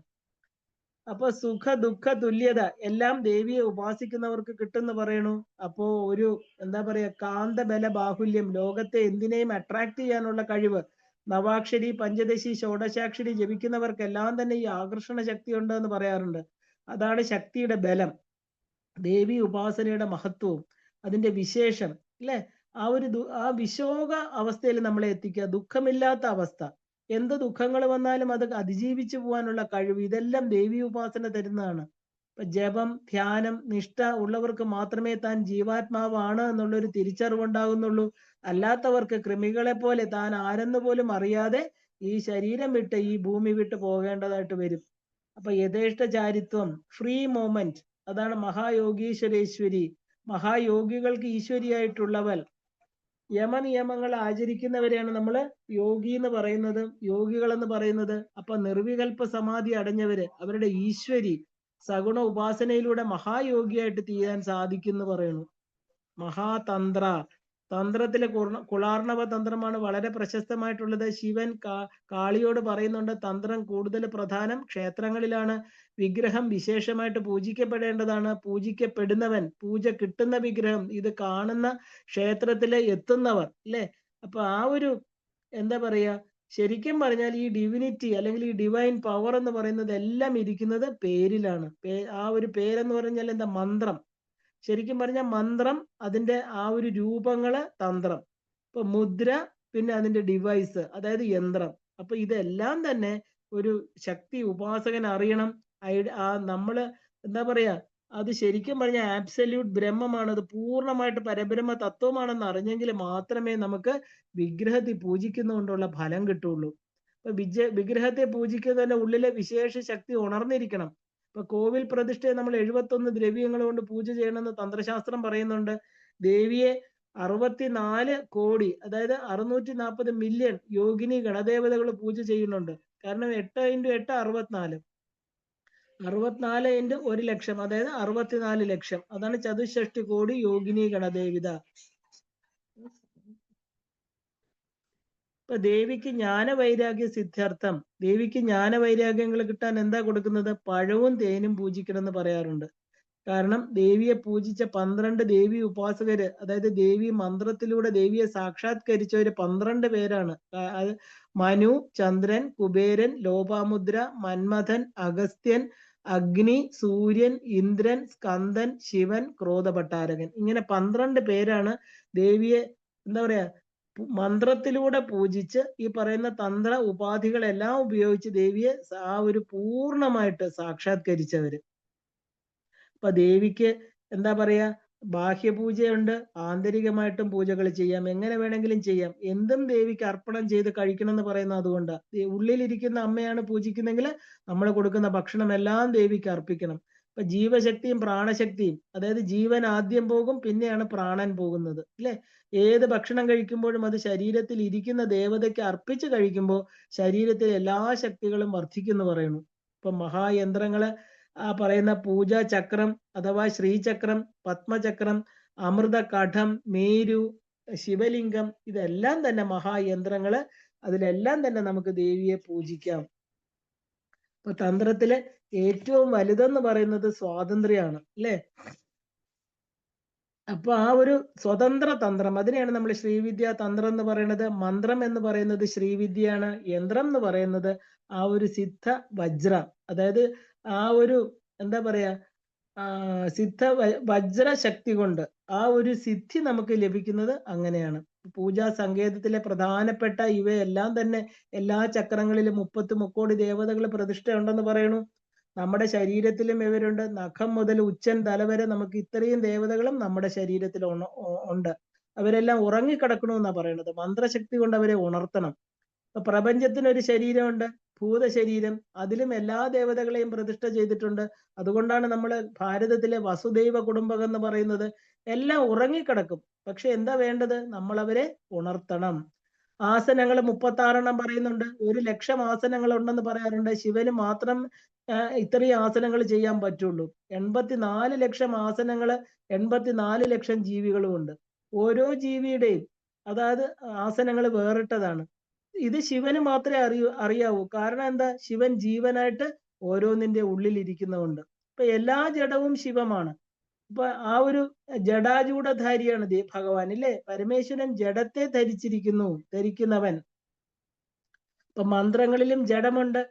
അപ്പൊ സുഖ ദുഃഖ തുല്യത എല്ലാം ദേവിയെ ഉപാസിക്കുന്നവർക്ക് കിട്ടുമെന്ന് പറയണു. അപ്പോ ഒരു എന്താ പറയാ, കാന്തബല ബാഹുല്യം, ലോകത്തെ എന്തിനേയും അട്രാക്ട് ചെയ്യാനുള്ള കഴിവ്, നവാക്ഷരി, പഞ്ചദശി, ഷോഡശാക്ഷരി ജപിക്കുന്നവർക്കെല്ലാം തന്നെ ഈ ആകർഷണ ശക്തി ഉണ്ട് എന്ന് പറയാറുണ്ട്. അതാണ് ശക്തിയുടെ ബലം. ദേവി ഉപാസനയുടെ മഹത്വവും അതിന്റെ വിശേഷം അല്ലെ? ആ വിശോക അവസ്ഥയിൽ നമ്മളെ എത്തിക്കുക, ദുഃഖമില്ലാത്ത അവസ്ഥ. എന്ത് ദുഃഖങ്ങൾ വന്നാലും അത് അതിജീവിച്ചു പോകാനുള്ള കഴിവ്, ഇതെല്ലാം ദേവി ഉപാസന തരുന്നതാണ്. ഇപ്പൊ ജപം, ധ്യാനം, നിഷ്ഠ ഉള്ളവർക്ക് മാത്രമേ താൻ ജീവാത്മാവാണ് എന്നുള്ളൊരു തിരിച്ചറിവുണ്ടാകുന്നുള്ളൂ. അല്ലാത്തവർക്ക് കൃമികളെ പോലെ താൻ ആരെന്ന് പോലും അറിയാതെ ഈ ശരീരം വിട്ട് ഈ ഭൂമി വിട്ട് പോകേണ്ടതായിട്ട് വരും. അപ്പൊ യഥേഷ്ടചാരിത്വം, ഫ്രീ മോമെന്റ്, അതാണ് മഹായോഗീശ്വരേശ്വരി. മഹായോഗികൾക്ക് ഈശ്വരിയായിട്ടുള്ളവൾ. യമനിയമങ്ങൾ ആചരിക്കുന്നവരെയാണ് നമ്മൾ യോഗി എന്ന് പറയുന്നത്, യോഗികൾ എന്ന് പറയുന്നത്. അപ്പൊ നിർവികൽപ്പ സമാധി അടഞ്ഞവര്, അവരുടെ ഈശ്വരി സഗുണ ഉപാസനയിലൂടെ മഹായോഗിയായിട്ട് തീരാൻ സാധിക്കും എന്ന് പറയുന്നു. മഹാതന്ത്ര, തന്ത്രത്തിലെ കുളാർണവ തന്ത്രമാണ് വളരെ പ്രശസ്തമായിട്ടുള്ളത്. ശിവൻ കാളിയോട് പറയുന്നുണ്ട്, തന്ത്രം കൂടുതൽ പ്രധാനം ക്ഷേത്രങ്ങളിലാണ്. വിഗ്രഹം വിശേഷമായിട്ട് പൂജിക്കപ്പെടേണ്ടതാണ്. പൂജിക്കപ്പെടുന്നവൻ, പൂജ കിട്ടുന്ന വിഗ്രഹം, ഇത് കാണുന്ന ക്ഷേത്രത്തിലെ എത്തുന്നവർ അല്ലെ? അപ്പൊ ആ ഒരു എന്താ പറയാ, ശരിക്കും പറഞ്ഞാൽ ഈ ഡിവിനിറ്റി അല്ലെങ്കിൽ ഈ ഡിവൈൻ പവർ എന്ന് പറയുന്നത് എല്ലാം ഇരിക്കുന്നത് പേരിലാണ്. ആ ഒരു പേരെന്ന് പറഞ്ഞാൽ എന്താ? മന്ത്രം. ശരിക്കും പറഞ്ഞാൽ മന്ത്രം, അതിന്റെ ആ ഒരു രൂപങ്ങള് തന്ത്രം. ഇപ്പൊ മുദ്ര, പിന്നെ അതിന്റെ ഡിവൈസ്, അതായത് യന്ത്രം. അപ്പൊ ഇതെല്ലാം തന്നെ ഒരു ശക്തി ഉപാസകൻ അറിയണം. നമ്മള് എന്താ പറയാ, അത് ശരിക്കും പറഞ്ഞാൽ ആബ്സല്യൂട്ട് ബ്രഹ്മമാണ്, അത് പൂർണ്ണമായിട്ട് പരബ്രഹ്മ തത്വമാണെന്ന് അറിഞ്ഞെങ്കിൽ മാത്രമേ നമുക്ക് വിഗ്രഹത്തെ പൂജിക്കുന്നതുകൊണ്ടുള്ള ഫലം കിട്ടുള്ളൂ. അപ്പൊ വിഗ്രഹത്തെ പൂജിക്കുന്നതിന്റെ ഉള്ളിലെ വിശേഷ ശക്തി ഉണർന്നിരിക്കണം. ഇപ്പൊ കോവിൽ പ്രതിഷ്ഠയെ നമ്മൾ 71 ദ്രവ്യങ്ങൾ കൊണ്ട് പൂജ ചെയ്യണമെന്ന് തന്ത്രശാസ്ത്രം പറയുന്നുണ്ട്. ദേവിയെ 64 കോടി, അതായത് 640 മില്യൺ യോഗിനി ഗണദേവതകൾ പൂജ ചെയ്യുന്നുണ്ട്. കാരണം 8 × 8 64, 64 × 1 ലക്ഷം, അതായത് 64 ലക്ഷം. അതാണ് ചതുഷ്ഷഷ്ടി കോടി യോഗിനി ഗണദേവിത. ഇപ്പൊ ദേവിക്ക് ജ്ഞാനവൈരാഗ്യ സിദ്ധ്യർത്ഥം, ദേവിക്ക് ജ്ഞാനവൈരാഗ്യങ്ങൾ കിട്ടാൻ എന്താ കൊടുക്കുന്നത്? പഴവും തേനും പൂജിക്കണം എന്ന് പറയാറുണ്ട്. കാരണം ദേവിയെ പൂജിച്ച 12 ദേവി ഉപാസകര്, അതായത് ദേവി മന്ത്രത്തിലൂടെ ദേവിയെ സാക്ഷാത്കരിച്ചവര് 12 പേരാണ്. അത് മനു, ചന്ദ്രൻ, കുബേരൻ, ലോപാമുദ്ര, മന്മഥൻ, അഗസ്ത്യൻ, അഗ്നി, സൂര്യൻ, ഇന്ദ്രൻ, സ്കന്ദൻ, ശിവൻ, ക്രോധഭട്ടാരകൻ. ഇങ്ങനെ 12 പേരാണ് ദേവിയെ എന്താ പറയാ മന്ത്രത്തിലൂടെ പൂജിച്ച് ഈ പറയുന്ന തന്ത്ര ഉപാധികളെല്ലാം ഉപയോഗിച്ച് ദേവിയെ ആ ഒരു പൂർണ്ണമായിട്ട് സാക്ഷാത്കരിച്ചവര്. അപ്പൊ ദേവിക്ക് എന്താ പറയാ ബാഹ്യപൂജയുണ്ട്, ആന്തരികമായിട്ടും പൂജകൾ ചെയ്യാം, എങ്ങനെ വേണമെങ്കിലും ചെയ്യാം. എന്തും ദേവിക്ക് അർപ്പണം ചെയ്ത് കഴിക്കണം എന്ന് പറയുന്നത് അതുകൊണ്ടാണ്. ഉള്ളിലിരിക്കുന്ന അമ്മയാണ് പൂജിക്കുന്നെങ്കിൽ നമ്മൾ കൊടുക്കുന്ന ഭക്ഷണം എല്ലാം ദേവിക്ക് അർപ്പിക്കണം. ഇപ്പൊ ജീവശക്തിയും പ്രാണശക്തിയും, അതായത് ജീവൻ ആദ്യം പോകും, പിന്നെയാണ് പ്രാണൻ പോകുന്നത്, അല്ലെ? ഏത് ഭക്ഷണം കഴിക്കുമ്പോഴും അത് ശരീരത്തിൽ ഇരിക്കുന്ന ദേവതയ്ക്ക് അർപ്പിച്ച് കഴിക്കുമ്പോൾ ശരീരത്തിലെ എല്ലാ ശക്തികളും വർദ്ധിക്കുന്നു പറയുന്നു. ഇപ്പൊ മഹായന്ത്രങ്ങള് ആ പറയുന്ന പൂജാ ചക്രം അഥവാ ശ്രീചക്രം, പത്മചക്രം, അമൃത കഠം, മേരു, ശിവലിംഗം, ഇതെല്ലാം തന്നെ മഹായന്ത്രങ്ങള്. അതിലെല്ലാം തന്നെ നമുക്ക് ദേവിയെ പൂജിക്കാം. ഇപ്പൊ തന്ത്രത്തിലെ ഏറ്റവും വലുതെന്ന് പറയുന്നത് സ്വാതന്ത്ര്യമാണ്, അല്ലെ? അപ്പൊ ആ ഒരു സ്വതന്ത്ര തന്ത്രം, അതിനെയാണ് നമ്മൾ ശ്രീവിദ്യ തന്ത്രം എന്ന് പറയുന്നത്. മന്ത്രം എന്ന് പറയുന്നത് ശ്രീവിദ്യയാണ്. യന്ത്രം എന്ന് പറയുന്നത് ആ ഒരു സിദ്ധ വജ്ര, അതായത് ആ ഒരു എന്താ പറയാ സിദ്ധ വജ്ര ശക്തി കൊണ്ട് ആ ഒരു സിദ്ധി നമുക്ക് ലഭിക്കുന്നത് അങ്ങനെയാണ്. പൂജാ സങ്കേതത്തിലെ പ്രധാനപ്പെട്ട ഇവയെല്ലാം തന്നെ എല്ലാ ചക്രങ്ങളിലും 30 മുക്കോടി ദേവതകൾ പ്രതിഷ്ഠ ഉണ്ടെന്ന് പറയണു. നമ്മുടെ ശരീരത്തിലും ഇവരുണ്ട്. നഖം മുതൽ ഉച്ചൻ തല വരെ നമുക്ക് ഇത്രയും ദേവതകളും നമ്മുടെ ശരീരത്തിൽ ഉണ്ട്. അവരെല്ലാം ഉറങ്ങിക്കിടക്കണമെന്നാ പറയുന്നത്. മന്ത്രശക്തി കൊണ്ട് അവരെ ഉണർത്തണം. പ്രപഞ്ചത്തിന് ഒരു ശരീരമുണ്ട്, ഭൂതശരീരം. അതിലും എല്ലാ ദേവതകളെയും പ്രതിഷ്ഠ ചെയ്തിട്ടുണ്ട്. അതുകൊണ്ടാണ് നമ്മൾ ഭാരതത്തിലെ വസുദൈവ കുടുംബകം എന്ന് പറയുന്നത്. എല്ലാം ഉറങ്ങിക്കിടക്കും, പക്ഷെ എന്താ വേണ്ടത്? നമ്മൾ അവരെ ഉണർത്തണം. ആസനങ്ങൾ 36 പറയുന്നുണ്ട്. 1,00,000 ആസനങ്ങൾ ഉണ്ടെന്ന് പറയാറുണ്ട്. ശിവന് മാത്രം ഇത്രയും ആസനങ്ങൾ ചെയ്യാൻ പറ്റുള്ളൂ. 84 ലക്ഷം ആസനങ്ങൾ 84 ലക്ഷം ജീവികളും ഉണ്ട്. ഓരോ ജീവിയുടെയും അതായത് ആസനങ്ങൾ വേറിട്ടതാണ്. ഇത് ശിവന് മാത്രമേ അറിയാവൂ. കാരണം എന്താ? ശിവൻ ജീവനായിട്ട് ഓരോന്നിന്റെ ഉള്ളിൽ ഇരിക്കുന്നതുകൊണ്ട്. ഇപ്പൊ എല്ലാ ജഡവും ശിവമാണ്. ഇപ്പൊ ആ ഒരു ജഡാജൂഢധാരിയാണ് ഭഗവാൻ, ഇല്ലേ? പരമേശ്വരൻ ജഡത്തെ ധരിക്കുന്നവൻ. ഇപ്പൊ മന്ത്രങ്ങളിലും ജഡമുണ്ട്.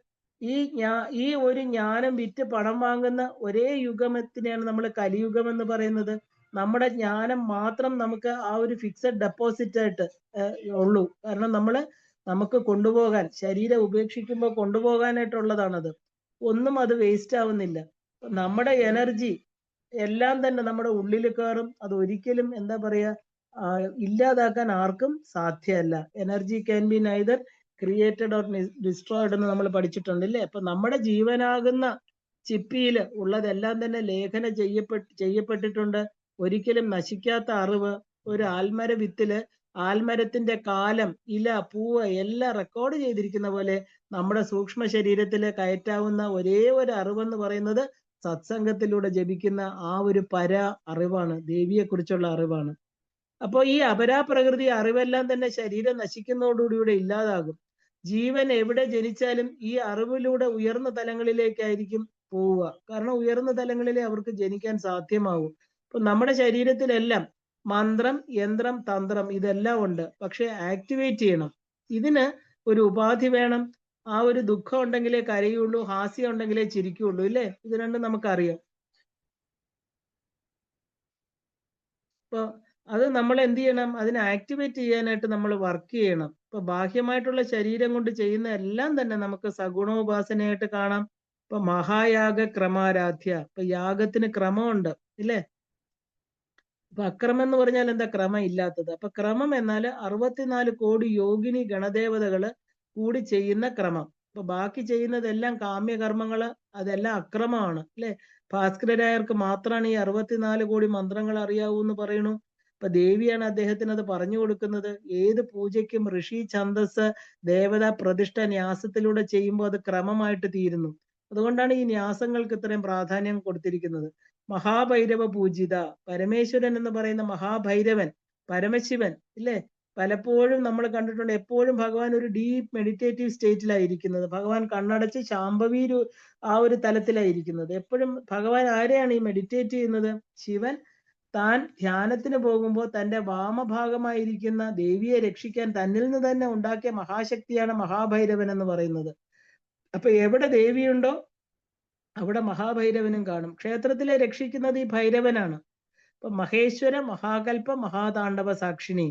ഈ ഒരു ജ്ഞാനം വിറ്റ് പണം വാങ്ങുന്ന ഒരേ യുഗത്തിനെയാണ് നമ്മൾ കലിയുഗം എന്ന് പറയുന്നത്. നമ്മുടെ ജ്ഞാനം മാത്രം നമുക്ക് ആ ഒരു ഫിക്സഡ് ഡെപ്പോസിറ്റ് ആയിട്ട് ഉള്ളൂ. കാരണം നമുക്ക് കൊണ്ടുപോകാൻ, ശരീരം ഉപേക്ഷിക്കുമ്പോൾ കൊണ്ടുപോകാനായിട്ടുള്ളതാണത്. ഒന്നും അത് വേസ്റ്റ് ആവുന്നില്ല. നമ്മുടെ എനർജി എല്ലാം തന്നെ നമ്മുടെ ഉള്ളിൽ കയറും. അത് ഒരിക്കലും എന്താ പറയാ ഇല്ലാതാക്കാൻ ആർക്കും സാധ്യമല്ല. Energy can be neither created or destroyed എന്ന് നമ്മൾ പഠിച്ചിട്ടുണ്ട്, അല്ലേ? അപ്പൊ നമ്മുടെ ജീവനാകുന്ന ചിപ്പിയിൽ ഉള്ളതെല്ലാം തന്നെ ലേഖനം ചെയ്യപ്പെട്ടിട്ടുണ്ട്. ഒരിക്കലും നശിക്കാത്ത അറിവ്. ഒരു ആൽമര വിത്തില് ആൽമരത്തിന്റെ കാലം, ഇല, പൂവ് എല്ലാം റെക്കോർഡ് ചെയ്തിരിക്കുന്ന പോലെ നമ്മുടെ സൂക്ഷ്മ ശരീരത്തില് കയറ്റാവുന്ന ഒരേ ഒരു അറിവെന്ന് പറയുന്നത് സത്സംഗത്തിലൂടെ ജപിക്കുന്ന ആ ഒരു അറിവാണ്, ദേവിയെ കുറിച്ചുള്ള അറിവാണ്. അപ്പോൾ ഈ അപരാപ്രകൃതി അറിവെല്ലാം തന്നെ ശരീരം നശിക്കുന്നതോടുകൂടി ഇല്ലാതാകും. ജീവൻ എവിടെ ജനിച്ചാലും ഈ അറിവിലൂടെ ഉയർന്ന തലങ്ങളിലേക്കായിരിക്കും പോവുക. കാരണം ഉയർന്ന തലങ്ങളിലെ അവർക്ക് ജനിക്കാൻ സാധ്യമാവും. അപ്പൊ നമ്മുടെ ശരീരത്തിലെല്ലാം മന്ത്രം, യന്ത്രം, തന്ത്രം ഇതെല്ലാം ഉണ്ട്. പക്ഷെ ആക്ടിവേറ്റ് ചെയ്യണം. ഇതിന് ഒരു ഉപാധി വേണം. ആ ഒരു ദുഃഖം ഉണ്ടെങ്കിലേ കരയുള്ളൂ, ഹാസ്യം ഉണ്ടെങ്കിലേ ചിരിക്കുള്ളൂ, ഇല്ലേ? ഇത് രണ്ടും നമുക്കറിയാം. ഇപ്പൊ അത് നമ്മൾ എന്ത് ചെയ്യണം? അതിനെ ആക്ടിവേറ്റ് ചെയ്യാനായിട്ട് നമ്മൾ വർക്ക് ചെയ്യണം. ഇപ്പൊ ബാഹ്യമായിട്ടുള്ള ശരീരം കൊണ്ട് ചെയ്യുന്ന എല്ലാം തന്നെ നമുക്ക് സഗുണോപാസനയായിട്ട് കാണാം. ഇപ്പൊ മഹായാഗ ക്രമാരാധ്യ, ഇപ്പൊ യാഗത്തിന് ക്രമമുണ്ട്, ഇല്ലേ? അപ്പൊ അക്രമം എന്ന് പറഞ്ഞാൽ എന്താ? ക്രമം ഇല്ലാത്തത്. അപ്പൊ ക്രമം എന്നാൽ 64 കോടി യോഗിനി ഗണദേവതകള് കൂടി ചെയ്യുന്ന ക്രമം. അപ്പൊ ബാക്കി ചെയ്യുന്നതെല്ലാം കാമ്യകർമ്മങ്ങള്, അതെല്ലാം അക്രമമാണ്, അല്ലെ? ഭാസ്കരരായർക്ക് മാത്രമാണ് ഈ 64 കോടി മന്ത്രങ്ങൾ അറിയാവൂ എന്ന് പറയണു. അപ്പൊ ദേവിയാണ് അദ്ദേഹത്തിന് അത് പറഞ്ഞു കൊടുക്കുന്നത്. ഏത് പൂജയ്ക്കും ഋഷി ഛന്ദസ് ദേവതാ പ്രതിഷ്ഠ ന്യാസത്തിലൂടെ ചെയ്യുമ്പോൾ അത് ക്രമമായിട്ട് തീരുന്നു. അതുകൊണ്ടാണ് ഈ ന്യാസങ്ങൾക്ക് ഇത്രയും പ്രാധാന്യം കൊടുത്തിരിക്കുന്നത്. മഹാഭൈരവ പൂജിത, പരമേശ്വരൻ എന്ന് പറയുന്ന മഹാഭൈരവൻ, പരമശിവൻ, ഇല്ലേ? പലപ്പോഴും നമ്മൾ കണ്ടിട്ടുണ്ട്, എപ്പോഴും ഭഗവാൻ ഒരു ഡീപ്പ് മെഡിറ്റേറ്റീവ് സ്റ്റേറ്റിലായിരിക്കുന്നത്. ഭഗവാൻ കണ്ണടച്ച് ശാംഭവി ആ ഒരു തലത്തിലായിരിക്കുന്നത്. എപ്പോഴും ഭഗവാൻ ആരെയാണ് ഈ മെഡിറ്റേറ്റ് ചെയ്യുന്നത്? ശിവൻ താൻ ധ്യാനത്തിന് പോകുമ്പോൾ തന്റെ വാമഭാഗമായിരിക്കുന്ന ദേവിയെ രക്ഷിക്കാൻ തന്നിൽ നിന്ന് തന്നെ ഉണ്ടാക്കിയ മഹാശക്തിയാണ് മഹാഭൈരവൻ എന്ന് പറയുന്നത്. അപ്പൊ എവിടെ ദേവിയുണ്ടോ അവിടെ മഹാഭൈരവനും കാണും. ക്ഷേത്രത്തിലെ രക്ഷിക്കുന്നത് ഈ ഭൈരവനാണ്. അപ്പൊ മഹേശ്വര, മഹാകൽപ, മഹാതാണ്ഡവ സാക്ഷിണി.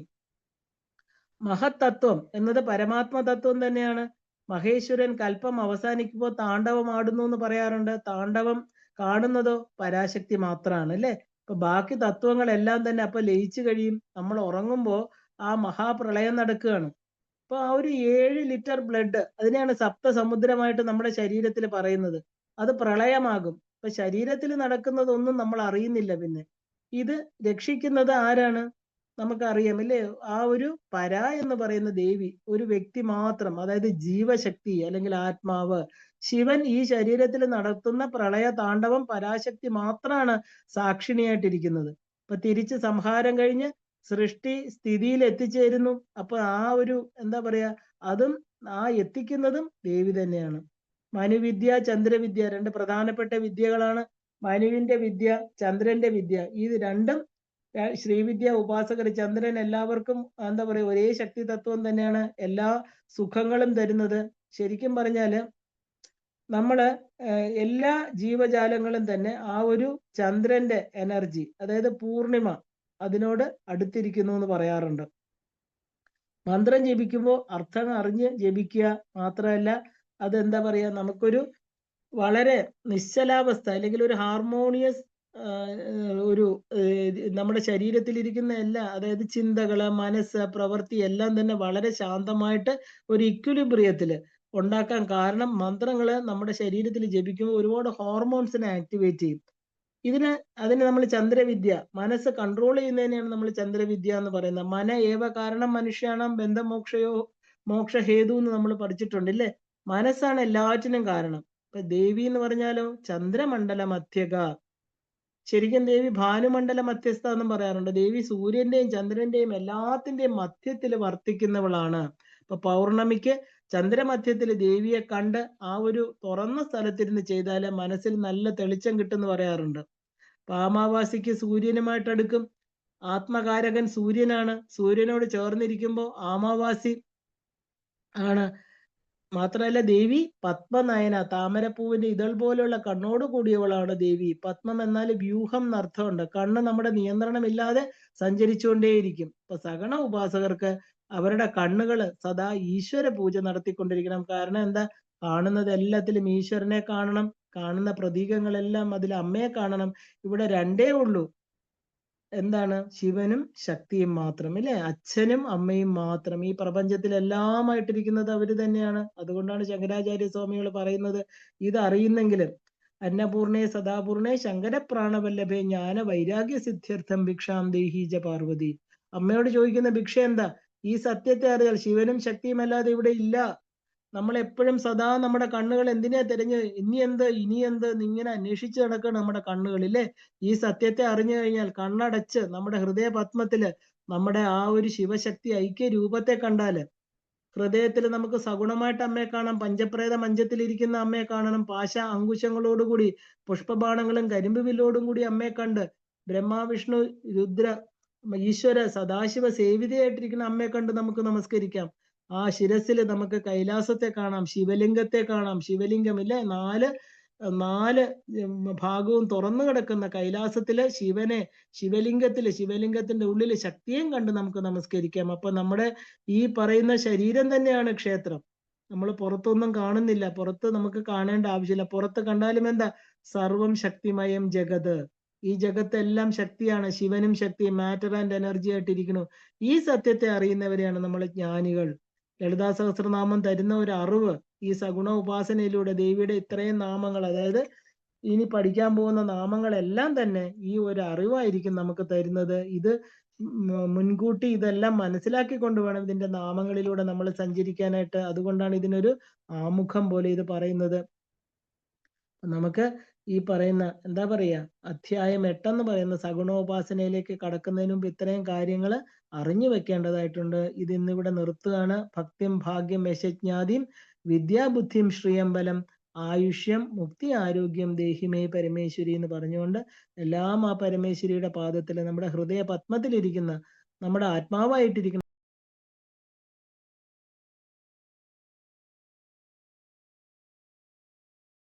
മഹത്തത്വം എന്നത് പരമാത്മ തത്വം തന്നെയാണ്. മഹേശ്വരൻ കൽപ്പം അവസാനിക്കുമ്പോൾ താണ്ഡവം ആടുന്നു എന്ന് പറയാറുണ്ട്. താണ്ഡവം കാണുന്നതോ പരാശക്തി മാത്രമാണ്, അല്ലെ? അപ്പൊ ബാക്കി തത്വങ്ങളെല്ലാം തന്നെ അപ്പൊ ലയിച്ചു കഴിയും. നമ്മൾ ഉറങ്ങുമ്പോൾ ആ മഹാപ്രളയം നടക്കുകയാണ്. അപ്പൊ ആ ഒരു 7 ലിറ്റർ ബ്ലഡ്, അതിനെയാണ് സപ്തസമുദ്രമായിട്ട് നമ്മുടെ ശരീരത്തിൽ പറയുന്നത്. അത് പ്രളയമാകും. അപ്പൊ ശരീരത്തിൽ നടക്കുന്നതൊന്നും നമ്മൾ അറിയുന്നില്ല. പിന്നെ ഇത് രക്ഷിക്കുന്നത് ആരാണ്? നമുക്കറിയാം, അല്ലേ? ആ ഒരു പര എന്ന് പറയുന്ന ദേവി ഒരു വ്യക്തി മാത്രം, അതായത് ജീവശക്തി അല്ലെങ്കിൽ ആത്മാവ്. ശിവൻ ഈ ശരീരത്തിൽ നടത്തുന്ന പ്രളയ താണ്ഡവം പരാശക്തി മാത്രമാണ് സാക്ഷിണിയായിട്ടിരിക്കുന്നത്. അപ്പൊ തിരിച്ച് സംഹാരം കഴിഞ്ഞ് സൃഷ്ടി സ്ഥിതിയിൽ എത്തിച്ചേരുന്നു. അപ്പൊ ആ ഒരു എന്താ പറയാ, അതും ആ എത്തിക്കുന്നതും ദേവി തന്നെയാണ്. മനുവിദ്യ, ചന്ദ്രവിദ്യ രണ്ട് പ്രധാനപ്പെട്ട വിദ്യകളാണ്. മനുവിന്റെ വിദ്യ, ചന്ദ്രന്റെ വിദ്യ. ഇത് രണ്ടും ശ്രീവിദ്യ ഉപാസകർ. ചന്ദ്രൻ എല്ലാവർക്കും എന്താ പറയാ ഒരേ ശക്തി തത്വം തന്നെയാണ്, എല്ലാ സുഖങ്ങളും തരുന്നത്. ശരിക്കും പറഞ്ഞാല് നമ്മള് എല്ലാ ജീവജാലങ്ങളും തന്നെ ആ ഒരു ചന്ദ്രന്റെ എനർജി, അതായത് പൂർണിമ, അതിനോട് അടുത്തിരിക്കുന്നു എന്ന് പറയാറുണ്ട്. മന്ത്രം ജപിക്കുമ്പോൾ അർത്ഥം അറിഞ്ഞ് ജപിക്കുക മാത്രമല്ല, അതെന്താ പറയാ, നമുക്കൊരു വളരെ നിശ്ചലാവസ്ഥ അല്ലെങ്കിൽ ഒരു ഹാർമോണിയസ് ഒരു നമ്മുടെ ശരീരത്തിലിരിക്കുന്ന എല്ലാ, അതായത് ചിന്തകള്, മനസ്സ്, പ്രവൃത്തി എല്ലാം തന്നെ വളരെ ശാന്തമായിട്ട് ഒരു ഇക്വിലിബ്രിയത്തില് ഉണ്ടാക്കാൻ കാരണം മന്ത്രങ്ങള് നമ്മുടെ ശരീരത്തിൽ ജപിക്കുമ്പോൾ ഒരുപാട് ഹോർമോൺസിനെ ആക്ടിവേറ്റ് ചെയ്യും. അതിന് നമ്മൾ ചന്ദ്രവിദ്യ, മനസ്സ് കൺട്രോൾ ചെയ്യുന്നതിനെയാണ് നമ്മൾ ചന്ദ്രവിദ്യ എന്ന് പറയുന്നത്. മന ഏവ കാരണം മനുഷ്യാണം ബന്ധമോക്ഷയോ മോക്ഷഹേതു എന്ന് നമ്മൾ പഠിച്ചിട്ടുണ്ട്, ഇല്ലേ? മനസ്സാണ് എല്ലാറ്റിനും കാരണം. ഇപ്പൊ ദേവി എന്ന് പറഞ്ഞാലോ ചന്ദ്രമണ്ഡല മധ്യക. ശരിക്കും ദേവി ഭാനുമണ്ഡല മധ്യസ്ഥ എന്നും പറയാറുണ്ട്. ദേവി സൂര്യന്റെയും ചന്ദ്രന്റെയും എല്ലാത്തിന്റെയും മധ്യത്തിൽ വർത്തിക്കുന്നവളാണ്. ഇപ്പൊ പൗർണമിക്ക് ചന്ദ്രമധ്യത്തിൽ ദേവിയെ കണ്ട് ആ ഒരു തുറന്ന സ്ഥലത്തിരുന്ന് ചെയ്താല് മനസ്സിൽ നല്ല തെളിച്ചം കിട്ടുമെന്ന് പറയാറുണ്ട്. അമാവാസിക്ക് സൂര്യനുമായിട്ട് അടുക്കും. ആത്മകാരകൻ സൂര്യനാണ്. സൂര്യനോട് ചേർന്നിരിക്കുമ്പോൾ അമാവാസി ആണ്. മാത്രമല്ല ദേവി പത്മനയന, താമരപ്പൂവിന്റെ ഇതൾ പോലുള്ള കണ്ണോട് കൂടിയവളാണ് ദേവി. പത്മം എന്നാൽ വ്യൂഹം എന്നർത്ഥമുണ്ട്. കണ്ണ് നമ്മുടെ നിയന്ത്രണമില്ലാതെ സഞ്ചരിച്ചുകൊണ്ടേയിരിക്കും. ഇപ്പൊ സഗണ ഉപാസകർക്ക് അവരുടെ കണ്ണുകള് സദാ ഈശ്വര പൂജ നടത്തിക്കൊണ്ടിരിക്കണം. കാരണം എന്താ? കാണുന്നത് എല്ലാത്തിലും ഈശ്വരനെ കാണണം. കാണുന്ന പ്രതീകങ്ങളെല്ലാം അതിൽ അമ്മയെ കാണണം. ഇവിടെ രണ്ടേ ഉള്ളൂ, എന്താണ്? ശിവനും ശക്തിയും മാത്രം, അല്ലെ? അച്ഛനും അമ്മയും മാത്രം. ഈ പ്രപഞ്ചത്തിൽ എല്ലാമായിട്ടിരിക്കുന്നത് അവര് തന്നെയാണ്. അതുകൊണ്ടാണ് ശങ്കരാചാര്യ സ്വാമികൾ പറയുന്നത്, ഇത് അറിയുന്നെങ്കിലും അന്നപൂർണേ സദാപൂർണേ ശങ്കരപ്രാണവല്ലഭേ ജ്ഞാന വൈരാഗ്യ സിദ്ധ്യർത്ഥം ഭിക്ഷാം ദേഹീജ പാർവതി. അമ്മയോട് ചോദിക്കുന്ന ഭിക്ഷ എന്താ? ഈ സത്യത്തെ അറിയാൽ. ശിവനും ശക്തിയും അല്ലാതെ ഇവിടെ ഇല്ല. നമ്മൾ എപ്പോഴും സദാ നമ്മുടെ കണ്ണുകൾ എന്തിനാ തിരഞ്ഞ് ഇനി എന്ത് ഇങ്ങനെ അന്വേഷിച്ച് നടക്കണം നമ്മുടെ കണ്ണുകളിലെ. ഈ സത്യത്തെ അറിഞ്ഞു കഴിഞ്ഞാൽ കണ്ണടച്ച് നമ്മുടെ ഹൃദയ പത്മത്തില് നമ്മുടെ ആ ഒരു ശിവശക്തി ഐക്യ രൂപത്തെ കണ്ടാല് ഹൃദയത്തിൽ നമുക്ക് സഗുണമായിട്ട് അമ്മയെ കാണാം. പഞ്ചപ്രേത മഞ്ചത്തിലിരിക്കുന്ന അമ്മയെ കാണണം. പാശ അങ്കുശങ്ങളോടുകൂടി പുഷ്പബാണങ്ങളും കരിമ്പ് വില്ലോടും കൂടി അമ്മയെ കണ്ട് ബ്രഹ്മാവിഷ്ണു രുദ്ര ഈശ്വര സദാശിവ സേവിതയായിട്ടിരിക്കുന്ന അമ്മയെ കണ്ട് നമുക്ക് നമസ്കരിക്കാം. ആ ശിരസിൽ നമുക്ക് കൈലാസത്തെ കാണാം, ശിവലിംഗത്തെ കാണാം. ശിവലിംഗം ഇല്ലേ, നാല് ഭാഗവും തുറന്നു കിടക്കുന്ന കൈലാസത്തിലെ ശിവനെ, ശിവലിംഗത്തിന്റെ ഉള്ളില് ശക്തിയും കണ്ട് നമുക്ക് നമസ്കരിക്കാം. അപ്പൊ നമ്മുടെ ഈ പറയുന്ന ശരീരം തന്നെയാണ് ക്ഷേത്രം. നമ്മൾ പുറത്തൊന്നും കാണുന്നില്ല. പുറത്ത് നമുക്ക് കാണേണ്ട ആവശ്യമില്ല. പുറത്ത് കണ്ടാലും എന്താ? സർവം ശക്തിമയം ജഗത്. ഈ ജഗത്തെല്ലാം ശക്തിയാണ്. ശിവനും ശക്തിയും മാറ്റർ ആൻഡ് എനർജി ആയിട്ടിരിക്കുന്നു. ഈ സത്യത്തെ അറിയുന്നവരെയാണ് നമ്മൾ ജ്ഞാനികൾ. ലളിതാ സഹസ്രനാമം തരുന്ന ഒരു അറിവ് ഈ സഗുണ ഉപാസനയിലൂടെ ദേവിയുടെ ഇത്രയും നാമങ്ങൾ, അതായത് ഇനി പഠിക്കാൻ പോകുന്ന നാമങ്ങളെല്ലാം തന്നെ ഈ ഒരു അറിവായിരിക്കും നമുക്ക് തരുന്നത്. ഇത് മുൻകൂട്ടി ഇതെല്ലാം മനസ്സിലാക്കിക്കൊണ്ട് വേണം ഇതിന്റെ നാമങ്ങളിലൂടെ നമ്മൾ സഞ്ചരിക്കാനായിട്ട്. അതുകൊണ്ടാണ് ഇതിനൊരു ആമുഖം പോലെ ഇത് പറയുന്നത്. നമുക്ക് ഈ പറയുന്ന എന്താ പറയാ അധ്യായം 8 എന്ന് പറയുന്ന സഗുണോപാസനയിലേക്ക് കടക്കുന്നതിന് മുമ്പ് ഇത്രയും കാര്യങ്ങൾ അറിഞ്ഞു വെക്കേണ്ടതായിട്ടുണ്ട്. ഇത് ഇന്നിവിടെ നിർത്തുകയാണ്. ഭക്തിം ഭാഗ്യം യശജ്ഞാതിം വിദ്യാബുദ്ധിം ശ്രിയംബലം ആയുഷ്യം മുക്തി ആരോഗ്യം ദേഹിമേ പരമേശ്വരി എന്ന് പറഞ്ഞുകൊണ്ട് എല്ലാം ആ പരമേശ്വരിയുടെ പാദത്തിൽ നമ്മുടെ ഹൃദയ പത്മത്തിലിരിക്കുന്ന നമ്മുടെ ആത്മാവായിട്ടിരിക്കുന്ന